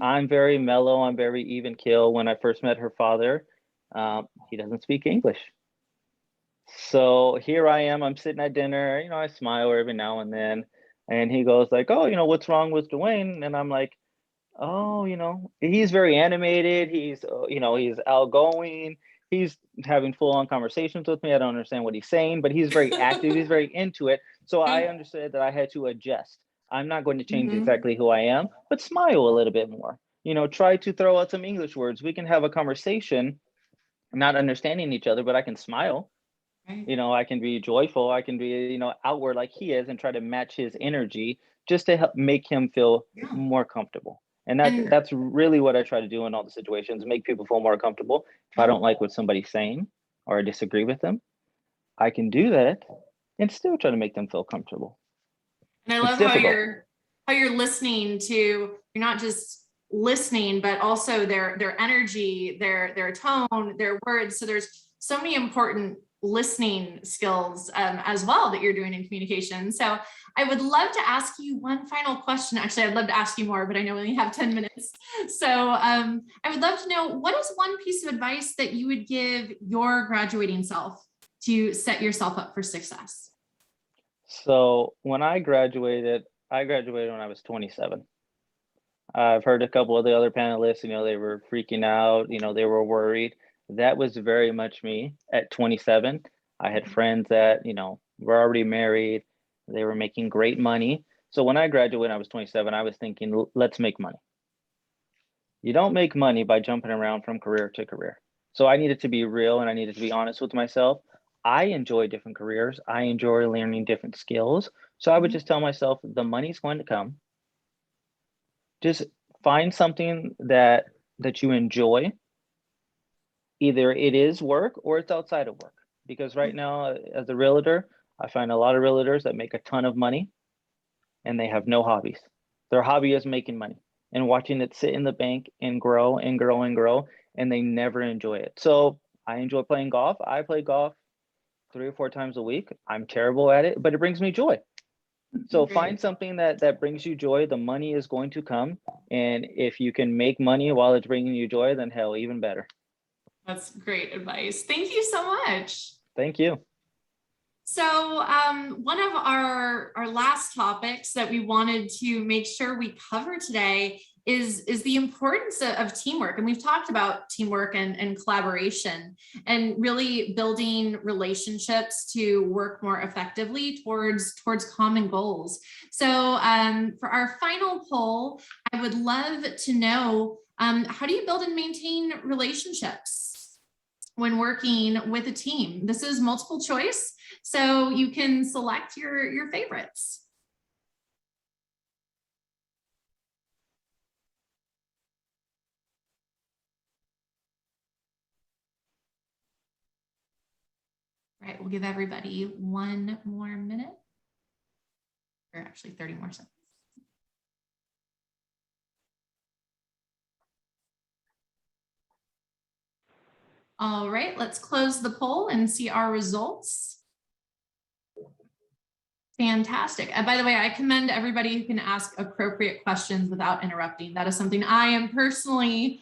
I'm very mellow. I'm very even keel. When I first met her father, he doesn't speak English. So here I am, I'm sitting at dinner, I smile every now and then. And he goes like, oh, what's wrong with Dwayne? And I'm like, oh, he's very animated. He's outgoing. He's having full on conversations with me. I don't understand what he's saying, but he's very active. He's very into it. So I understood that I had to adjust. I'm not going to change exactly who I am, but smile a little bit more. Try to throw out some English words. We can have a conversation, not understanding each other, but I can smile. Right. I can be joyful. I can be, outward like he is and try to match his energy just to help make him feel more comfortable. And that's really what I try to do in all the situations, make people feel more comfortable. If I don't like what somebody's saying or I disagree with them, I can do that and still try to make them feel comfortable. And I love how you're listening to, you're not just listening, but also their energy, their tone, their words. So there's so many important listening skills as well that you're doing in communication. So I would love to ask you one final question. Actually, I'd love to ask you more, but I know we only have 10 minutes. So I would love to know, what is one piece of advice that you would give your graduating self to set yourself up for success? So when I graduated when I was 27. I've heard a couple of the other panelists, they were freaking out, they were worried. That was very much me at 27. I had friends that, were already married. They were making great money. So when I graduated when I was 27, I was thinking, let's make money. You don't make money by jumping around from career to career. So I needed to be real and I needed to be honest with myself. I enjoy different careers. I enjoy learning different skills. So I would just tell myself the money's going to come. Just find something that you enjoy. Either it is work or it's outside of work. Because right now, as a realtor, I find a lot of realtors that make a ton of money and they have no hobbies. Their hobby is making money and watching it sit in the bank and grow and grow and grow, and they never enjoy it. So I enjoy playing golf. I play golf 3 or 4 times a week. I'm terrible at it, but it brings me joy. So find something that brings you joy. The money is going to come. And if you can make money while it's bringing you joy, then hell, even better. That's great advice. Thank you so much. Thank you. So one of our last topics that we wanted to make sure we cover today is the importance of teamwork. And we've talked about teamwork and collaboration and really building relationships to work more effectively towards common goals. So for our final poll, I would love to know, how do you build and maintain relationships when working with a team? This is multiple choice, so you can select your favorites. All right, we'll give everybody 1 more minute, or actually 30 more seconds. All right, let's close the poll and see our results. Fantastic. And by the way, I commend everybody who can ask appropriate questions without interrupting. That is something I am personally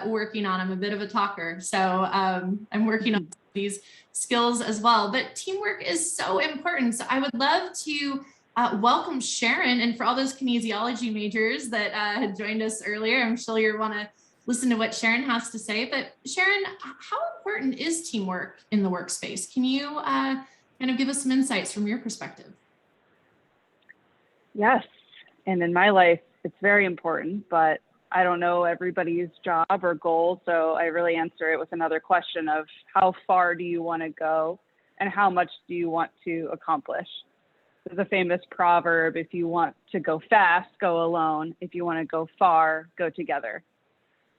working on. I'm a bit of a talker, so I'm working on these skills as well. But teamwork is so important. So I would love to welcome Sharon, and for all those kinesiology majors that had joined us earlier, I'm sure you want to listen to what Sharon has to say. But Sharon, how important is teamwork in the workspace? Can you kind of give us some insights from your perspective? Yes, and in my life, it's very important, but I don't know everybody's job or goal, so I really answer it with another question of how far do you want to go and how much do you want to accomplish? There's a famous proverb, if you want to go fast, go alone. If you want to go far, go together.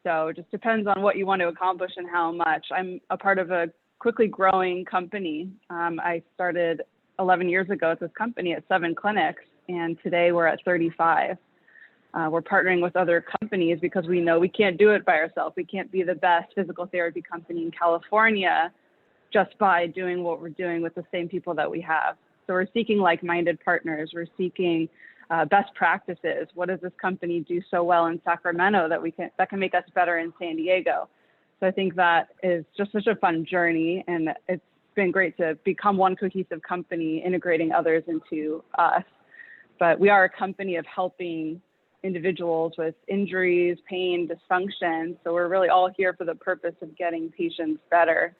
So it just depends on what you want to accomplish and how much. I'm a part of a quickly growing company. I started 11 years ago at this company at 7 clinics, and today we're at 35. We're partnering with other companies because we know we can't do it by ourselves. We can't be the best physical therapy company in California just by doing what we're doing with the same people that we have. So we're seeking like-minded partners. We're seeking best practices. What does this company do so well in Sacramento that can make us better in San Diego? So I think that is just such a fun journey, and it's been great to become one cohesive company, integrating others into us. But we are a company of helping individuals with injuries, pain, dysfunction. So we're really all here for the purpose of getting patients better.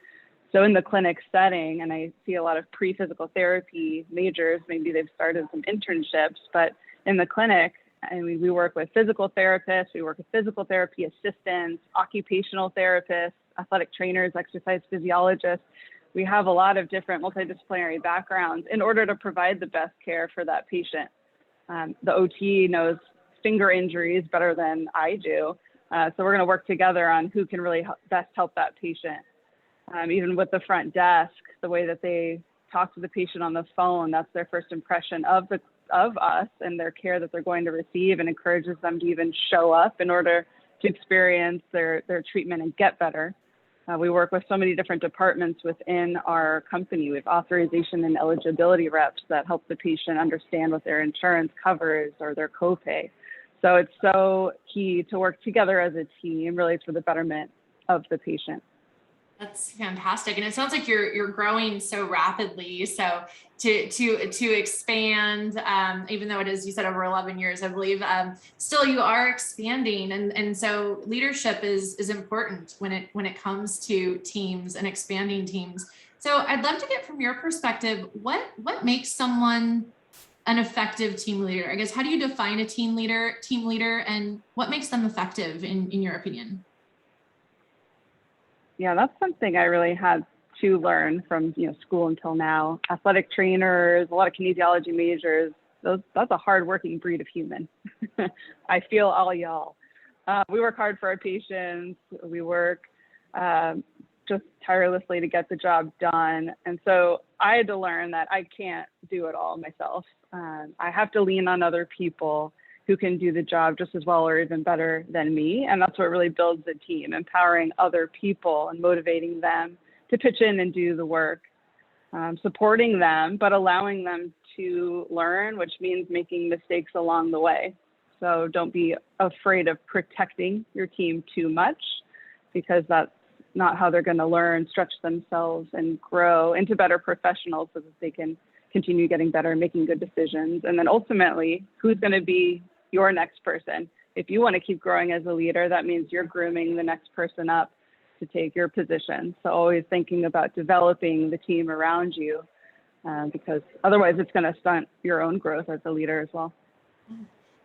So in the clinic setting, and I see a lot of pre-physical therapy majors, maybe they've started some internships, but in the clinic, and we work with physical therapists, we work with physical therapy assistants, occupational therapists, athletic trainers, exercise physiologists. We have a lot of different multidisciplinary backgrounds in order to provide the best care for that patient. The OT knows finger injuries better than I do. So we're going to work together on who can really best help that patient. Even with the front desk, the way that they talk to the patient on the phone, that's their first impression of us and their care that they're going to receive, and encourages them to even show up in order to experience their treatment and get better. We work with so many different departments within our company. We have authorization and eligibility reps that help the patient understand what their insurance covers or their copay. So it's so key to work together as a team, really, for the betterment of the patient. That's fantastic. And it sounds like you're growing so rapidly. So to expand, even though it is, you said, over 11 years, I believe, still you are expanding. And so leadership is important when it comes to teams and expanding teams. So I'd love to get from your perspective, what makes someone an effective team leader? I guess, how do you define a team leader, and what makes them effective in your opinion? Yeah, that's something I really had to learn from school until now. Athletic trainers, a lot of kinesiology majors, that's a hard-working breed of human. I feel all y'all. We work hard for our patients. We work just tirelessly to get the job done. And so I had to learn that I can't do it all myself. I have to lean on other people who can do the job just as well or even better than me. And that's what really builds a team, empowering other people and motivating them to pitch in and do the work, supporting them, but allowing them to learn, which means making mistakes along the way. So don't be afraid of protecting your team too much, because that's not how they're going to learn, stretch themselves, and grow into better professionals so that they can continue getting better, making good decisions. And then ultimately, who's going to be your next person? If you want to keep growing as a leader, that means you're grooming the next person up to take your position. So always thinking about developing the team around you, because otherwise it's going to stunt your own growth as a leader as well.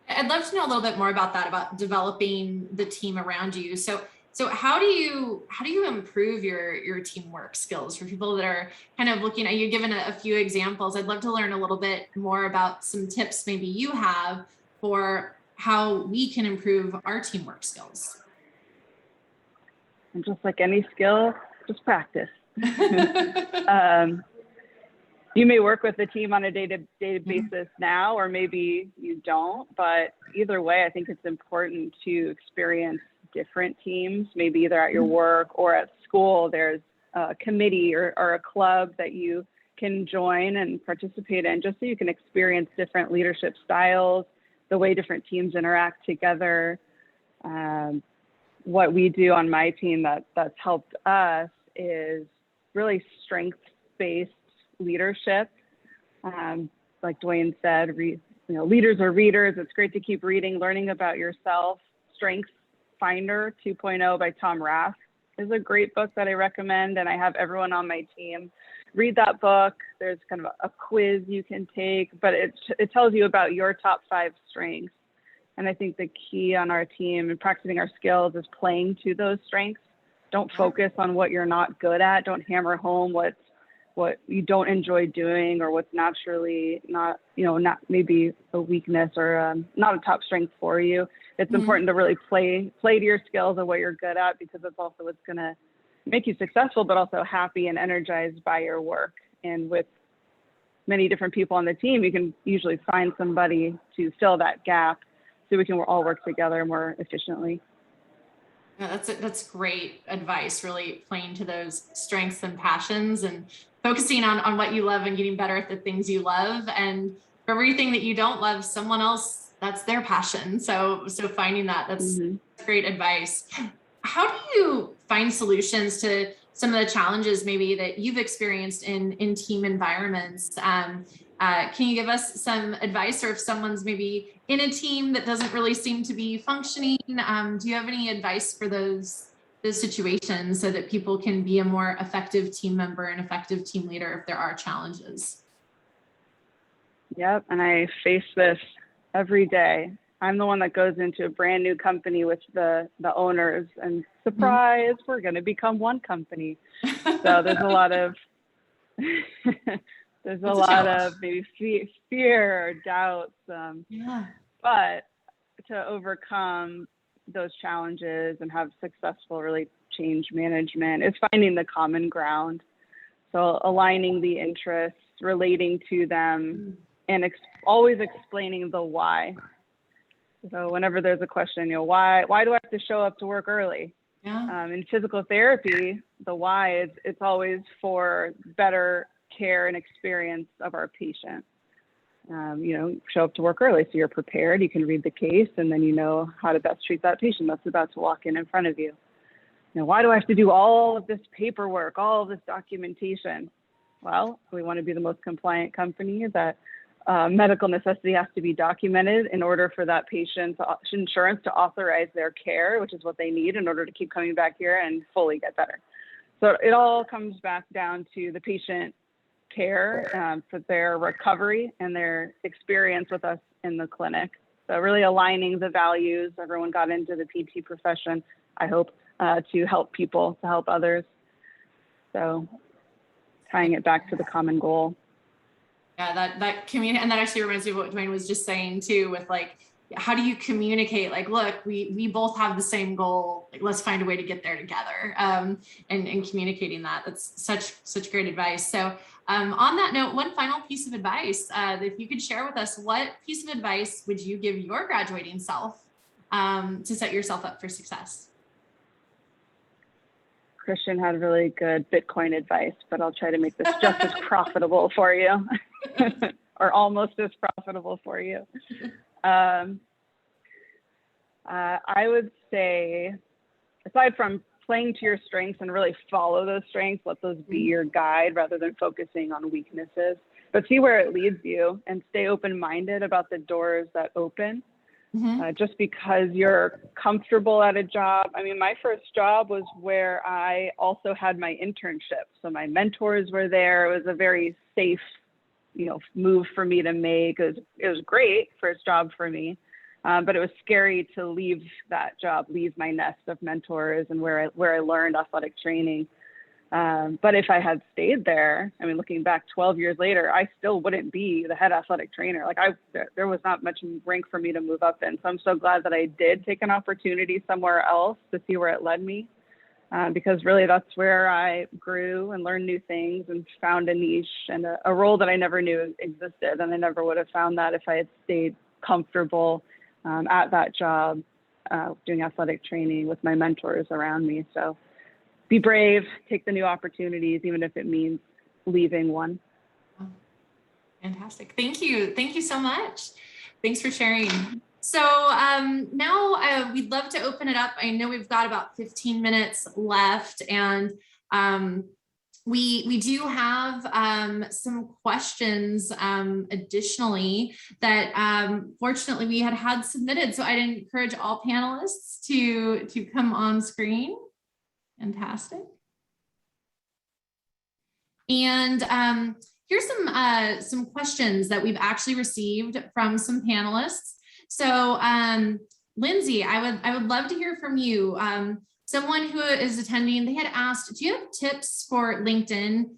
I'd love to know a little bit more about that, about developing the team around you. So how do you improve your teamwork skills for people that are kind of looking at, you've given a few examples. I'd love to learn a little bit more about some tips maybe you have for how we can improve our teamwork skills. And just like any skill, just practice. You may work with the team on a day-to-day basis now, or maybe you don't, but either way, I think it's important to experience different teams, maybe either at your work or at school. There's a committee or a club that you can join and participate in, just so you can experience different leadership styles, the way different teams interact together. What we do on my team that's helped us is really strength-based leadership. Like Dwayne said, leaders are readers. It's great to keep reading, learning about yourself. Strengths Finder 2.0 by Tom Rath is a great book that I recommend, and I have everyone on my team read that book. There's kind of a quiz you can take, but it tells you about your top 5 strengths. And I think the key on our team and practicing our skills is playing to those strengths. Don't focus on what you're not good at. Don't hammer home what you don't enjoy doing, or what's naturally not maybe a weakness or not a top strength for you. It's important to really play to your skills and what you're good at, because it's also what's going to make you successful, but also happy and energized by your work. And with many different people on the team, you can usually find somebody to fill that gap, so we can all work together more efficiently. Yeah, that's great advice, really playing to those strengths and passions and focusing on what you love and getting better at the things you love. And for everything that you don't love, someone else, that's their passion. So finding that's great advice. How do you find solutions to some of the challenges maybe that you've experienced in team environments. Can you give us some advice, or if someone's maybe in a team that doesn't really seem to be functioning, do you have any advice for those situations so that people can be a more effective team member and effective team leader if there are challenges? Yep, and I face this every day. I'm the one that goes into a brand new company with the owners, and surprise, we're going to become one company. So there's a lot of maybe fear or doubts. But to overcome those challenges and have successful really change management is finding the common ground. So aligning the interests, relating to them, and always explaining the why. So whenever there's a question, why do I have to show up to work early? In physical therapy, the why is it's always for better care and experience of our patient. Show up to work early so you're prepared, you can read the case, and then you know how to best treat that patient that's about to walk in front of you. Why do I have to do all of this paperwork, all of this documentation? Well, we want to be the most compliant company that medical necessity has to be documented in order for that patient's insurance to authorize their care, which is what they need in order to keep coming back here and fully get better. So it all comes back down to the patient care for their recovery and their experience with us in the clinic. So really aligning the values. Everyone got into the PT profession, I hope, to help people, to help others. So tying it back to the common goal. Yeah, that community, and that actually reminds me of what Dwayne was just saying too, with like, how do you communicate? Like, look, we both have the same goal. Like, let's find a way to get there together. And communicating that's such great advice. So on that note, one final piece of advice, if you could share with us, what piece of advice would you give your graduating self to set yourself up for success? Christian had really good Bitcoin advice, but I'll try to make this just as profitable for you, or almost as profitable for you. I would say, aside from playing to your strengths and really follow those strengths, let those be your guide rather than focusing on weaknesses, but see where it leads you and stay open-minded about the doors that open. Just because you're comfortable at a job. I mean, my first job was where I also had my internship. So my mentors were there. It was a very safe, move for me to make. It was great first job for me, but it was scary to leave that job, leave my nest of mentors and where I learned athletic training. But if I had stayed there, I mean, looking back 12 years later, I still wouldn't be the head athletic trainer. Like there was not much rank for me to move up in. So I'm so glad that I did take an opportunity somewhere else to see where it led me, because really that's where I grew and learned new things and found a niche and a role that I never knew existed. And I never would have found that if I had stayed comfortable at that job, doing athletic training with my mentors around me. So be brave, take the new opportunities, even if it means leaving one. Fantastic. Thank you. Thank you so much. Thanks for sharing. So now we'd love to open it up. I know we've got about 15 minutes left, and we do have some questions additionally that fortunately we had submitted. So I'd encourage all panelists to come on screen. Fantastic. And here's some questions that we've actually received from some panelists. So Lindsay, I would love to hear from you. Someone who is attending, they had asked, do you have tips for LinkedIn,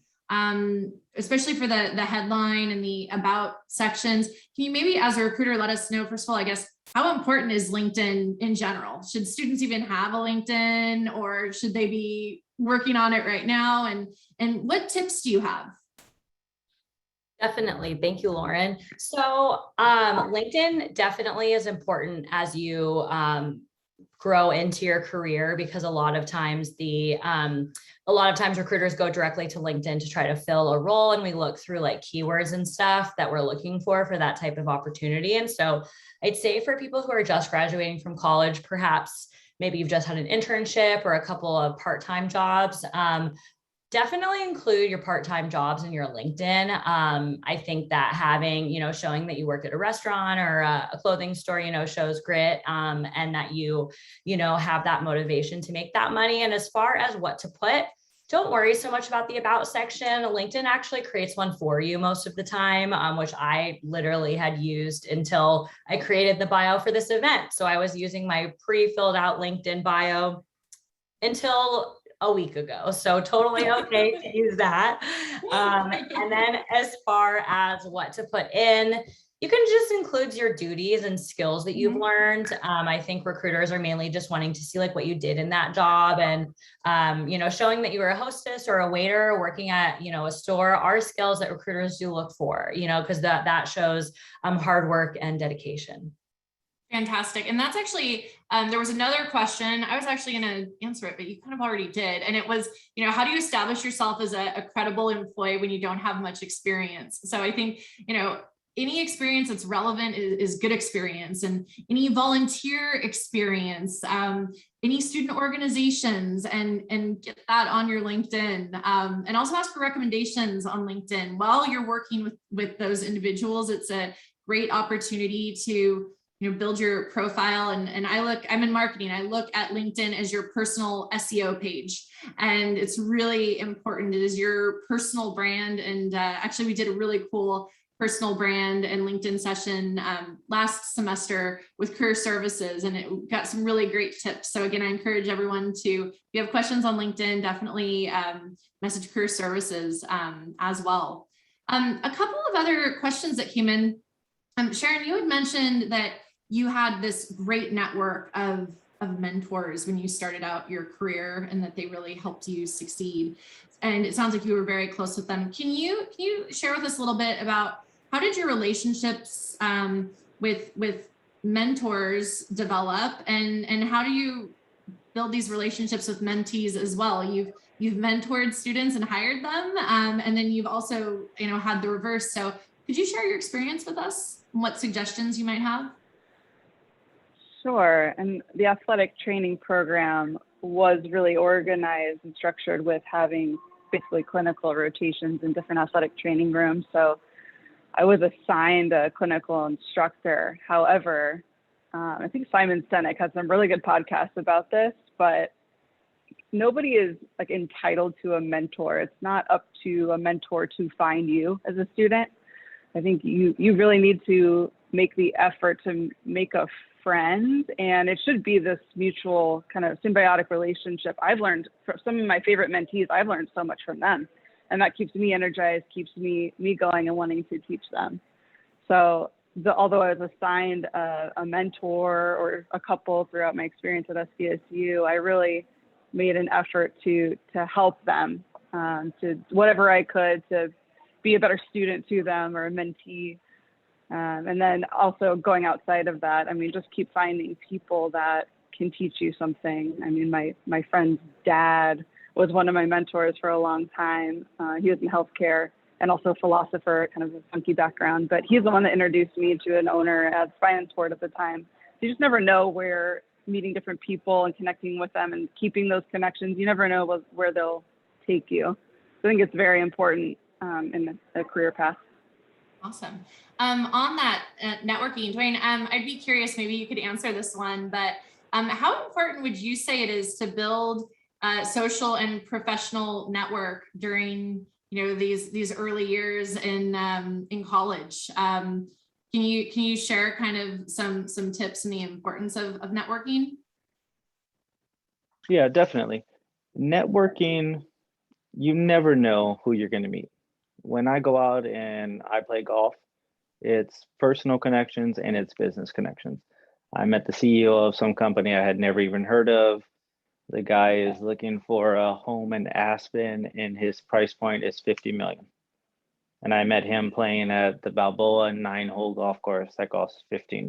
especially for the headline and the about sections? Can you maybe, as a recruiter, let us know, first of all, I guess, how important is LinkedIn in general? Should students even have a LinkedIn, or should they be working on it right now? And what tips do you have? Definitely. Thank you, Lauren. So LinkedIn definitely is important as you grow into your career, because a lot of times recruiters go directly to LinkedIn to try to fill a role, and we look through like keywords and stuff that we're looking for that type of opportunity. And so I'd say for people who are just graduating from college, perhaps maybe you've just had an internship or a couple of part-time jobs, definitely include your part-time jobs in your LinkedIn. I think that having, showing that you work at a restaurant or a clothing store, shows grit, and that you have that motivation to make that money. And as far as what to put, don't worry so much about the about section. LinkedIn actually creates one for you most of the time, which I literally had used until I created the bio for this event. So I was using my pre-filled out LinkedIn bio until a week ago. So totally okay to use that. And then as far as what to put in, you can just include your duties and skills that you've learned. I think recruiters are mainly just wanting to see like what you did in that job, and showing that you were a hostess or a waiter working at a store are skills that recruiters do look for, because that shows hard work and dedication. Fantastic. And that's actually, there was another question. I was actually going to answer it, but you kind of already did. And it was, how do you establish yourself as a credible employee when you don't have much experience? So I think, any experience that's relevant is good experience, and any volunteer experience, any student organizations, and get that on your LinkedIn, and also ask for recommendations on LinkedIn while you're working with those individuals. It's a great opportunity to build your profile. And I'm in marketing. I look at LinkedIn as your personal SEO page, and it's really important. It is your personal brand. And actually we did a really cool personal brand and LinkedIn session last semester with career services, and it got some really great tips. So again, I encourage everyone to, if you have questions on LinkedIn, definitely message career services as well. A couple of other questions that came in. Sharon, you had mentioned that you had this great network of mentors when you started out your career, and that they really helped you succeed. And it sounds like you were very close with them. Can you share with us a little bit about how did your relationships with mentors develop, and how do you build these relationships with mentees as well? You've mentored students and hired them, and then you've also had the reverse. So could you share your experience with us and what suggestions you might have? Sure. And the athletic training program was really organized and structured with having basically clinical rotations in different athletic training rooms. So I was assigned a clinical instructor. However, I think Simon Sinek has some really good podcasts about this, but nobody is like entitled to a mentor. It's not up to a mentor to find you as a student. I think you really need to make the effort to make a friend, and it should be this mutual kind of symbiotic relationship. I've learned from some of my favorite mentees, I've learned so much from them, and that keeps me energized, keeps me going and wanting to teach them. So although I was assigned a mentor or a couple throughout my experience at SDSU, I really made an effort to help them, to whatever I could to be a better student to them or a mentee. And then also going outside of that, I mean, just keep finding people that can teach you something. I mean, my friend's dad was one of my mentors for a long time. He was in healthcare and also a philosopher, kind of a funky background, but he's the one that introduced me to an owner at finance board at the time. You just never know where meeting different people and connecting with them and keeping those connections, you never know where they'll take you. So I think it's very important in a career path. Awesome. On that networking, Dwayne, I'd be curious, maybe you could answer this one, but how important would you say it is to build a social and professional network during these early years in college? Can you share kind of some tips and the importance of networking? Yeah, definitely. Networking, you never know who you're going to meet. When I go out and I play golf, it's personal connections and it's business connections. I met the CEO of some company I had never even heard of. The guy is looking for a home in Aspen and his price point is 50 million. And I met him playing at the Balboa 9-hole golf course that costs $15.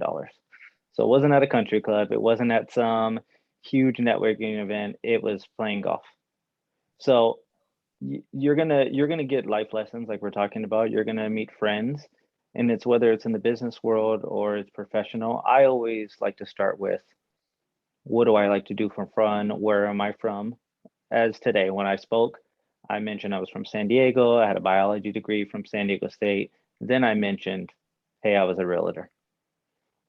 So it wasn't at a country club. It wasn't at some huge networking event. It was playing golf. So you're gonna get life lessons like we're talking about. You're gonna meet friends, and it's whether it's in the business world or it's professional. I always like to start with, what do I like to do for fun? Where am I from? As today, when I spoke, I mentioned I was from San Diego. I had a biology degree from San Diego State. Then I mentioned, hey, I was a realtor.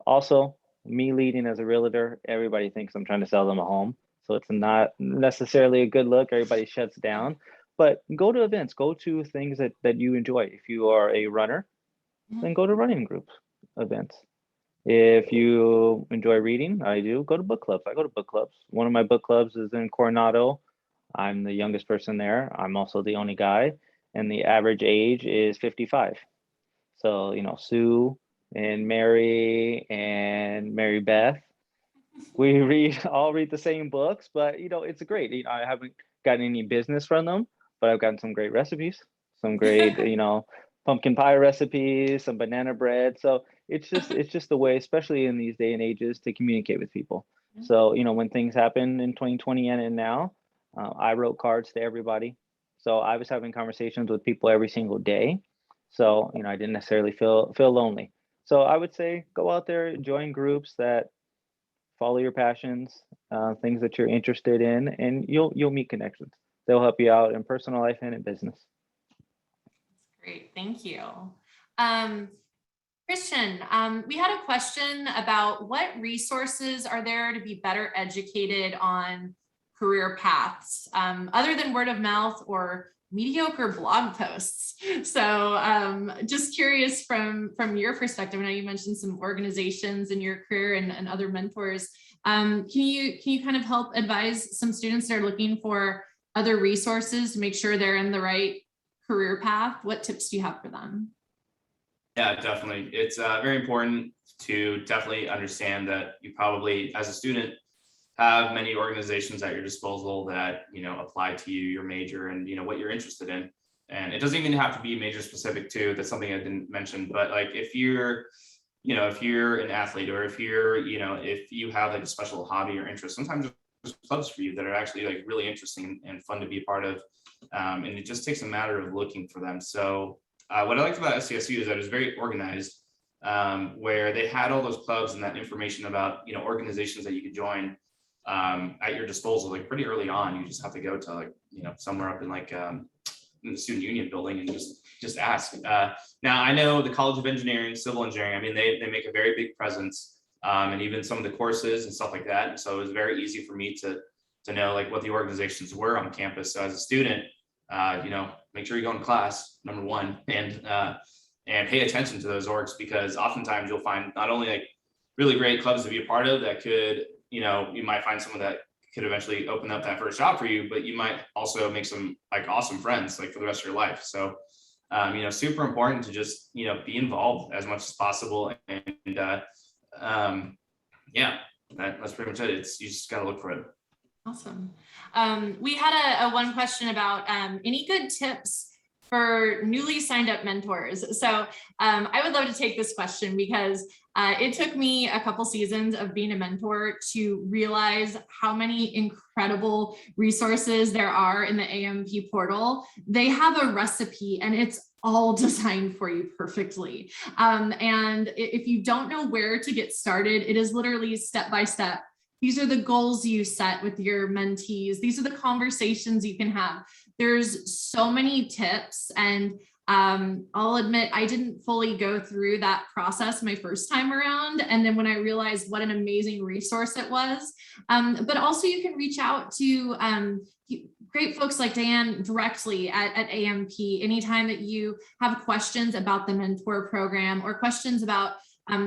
Also, me leading as a realtor, everybody thinks I'm trying to sell them a home. So it's not necessarily a good look. Everybody shuts down. But go to events, go to things that you enjoy. If you are a runner, then go to running groups, events. If you enjoy reading, I do, go to book clubs. I go to book clubs. One of my book clubs is in Coronado. I'm the youngest person there. I'm also the only guy, and the average age is 55. So, you know, Sue and Mary Beth, we all read the same books, but you know, it's great. You know, I haven't gotten any business from them, but I've gotten some great recipes, some great, you know, pumpkin pie recipes, some banana bread. So it's just the way, especially in these day and ages, to communicate with people. So, you know, when things happen in 2020 and now, I wrote cards to everybody. So I was having conversations with people every single day. So, you know, I didn't necessarily feel lonely. So I would say go out there, join groups that follow your passions, things that you're interested in, and you'll meet connections. They'll help you out in personal life and in business. Great, thank you. Christian, we had a question about what resources are there to be better educated on career paths, other than word of mouth or mediocre blog posts. So just curious from your perspective, I know you mentioned some organizations in your career and other mentors. Can you kind of help advise some students that are looking for other resources to make sure they're in the right career path? What tips do you have for them? Yeah, definitely. It's very important to definitely understand that you probably, as a student, have many organizations at your disposal that, you know, apply to you, your major, and, you know, what you're interested in. And it doesn't even have to be major specific too. That's something I didn't mention, but like if you're an athlete, or if if you have like a special hobby or interest, sometimes there's clubs for you that are actually like really interesting and fun to be a part of. And it just takes a matter of looking for them. So what I liked about SDSU is that it's very organized, where they had all those clubs and that information about, you know, organizations that you could join at your disposal, like pretty early on. You just have to go to like, you know, somewhere up in like in the student union building and just ask. Now I know the College of Engineering, Civil Engineering, I mean, they make a very big presence, and even some of the courses and stuff like that. And so it was very easy for me to know like what the organizations were on campus. So as a student, you know, make sure you go in class, number one, and pay attention to those orgs, because oftentimes you'll find not only like really great clubs to be a part of that could, you know, you might find someone that could eventually open up that first job for you, but you might also make some like awesome friends like for the rest of your life. So, you know, super important to just, you know, be involved as much as possible. And yeah, that's pretty much it. You just got to look for it. Awesome. We had a one question about any good tips for newly signed up mentors. So I would love to take this question, because it took me a couple seasons of being a mentor to realize how many incredible resources there are in the AMP portal. They have a recipe and it's all designed for you perfectly. And if you don't know where to get started, it is literally step by step. These are the goals you set with your mentees. These are the conversations you can have. There's so many tips, and I'll admit I didn't fully go through that process my first time around. And then when I realized what an amazing resource it was, but also you can reach out to great folks like Diane directly at AMP anytime that you have questions about the mentor program or questions about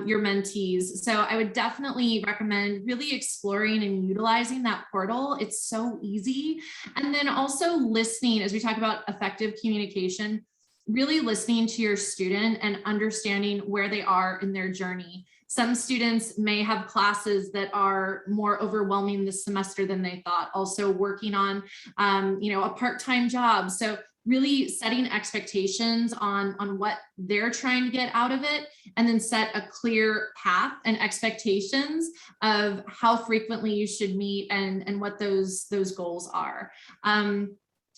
your mentees. So I would definitely recommend really exploring and utilizing that portal. It's so easy. And then also listening, as we talk about effective communication, really listening to your student and understanding where they are in their journey. Some students may have classes that are more overwhelming this semester than they thought. Also working on, a part-time job. So really setting expectations on what they're trying to get out of it, and then set a clear path and expectations of how frequently you should meet and what those goals are.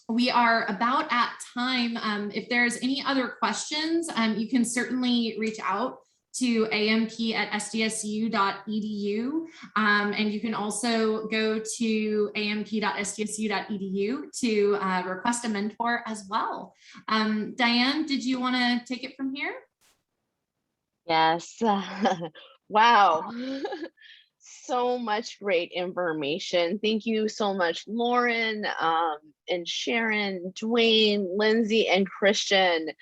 We are about at time. If there's any other questions, you can certainly reach out to amp@sdsu.edu. And you can also go to amp.sdsu.edu to request a mentor as well. Diane, did you want to take it from here? Yes. Wow. So much great information. Thank you so much, Lauren, and Sharon, Dwayne, Lindsay, and Christian.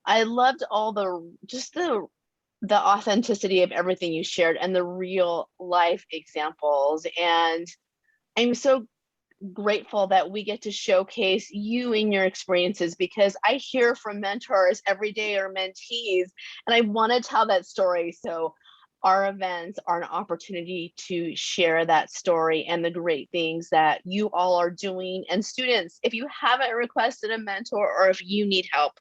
I loved all the authenticity of everything you shared and the real life examples. And I'm so grateful that we get to showcase you and your experiences, because I hear from mentors every day or mentees, and I want to tell that story. So our events are an opportunity to share that story and the great things that you all are doing. And students, if you haven't requested a mentor or if you need help,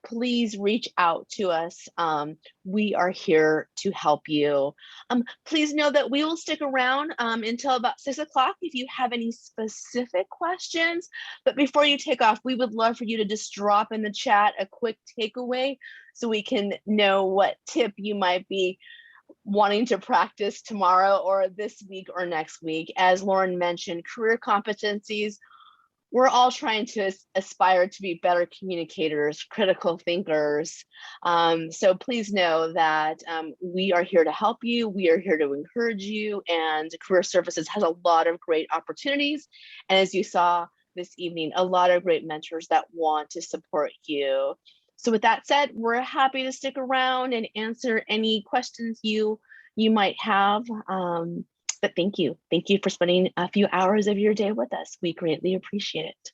please reach out to us. We are here to help you. Please know that we will stick around until about 6 o'clock if you have any specific questions. But before you take off, we would love for you to just drop in the chat a quick takeaway so we can know what tip you might be wanting to practice tomorrow or this week or next week. As Lauren mentioned, career competencies, we're all trying to aspire to be better communicators, critical thinkers. So please know that we are here to help you. We are here to encourage you, and Career Services has a lot of great opportunities. And as you saw this evening, a lot of great mentors that want to support you. So with that said, we're happy to stick around and answer any questions you might have. But thank you. Thank you for spending a few hours of your day with us. We greatly appreciate it.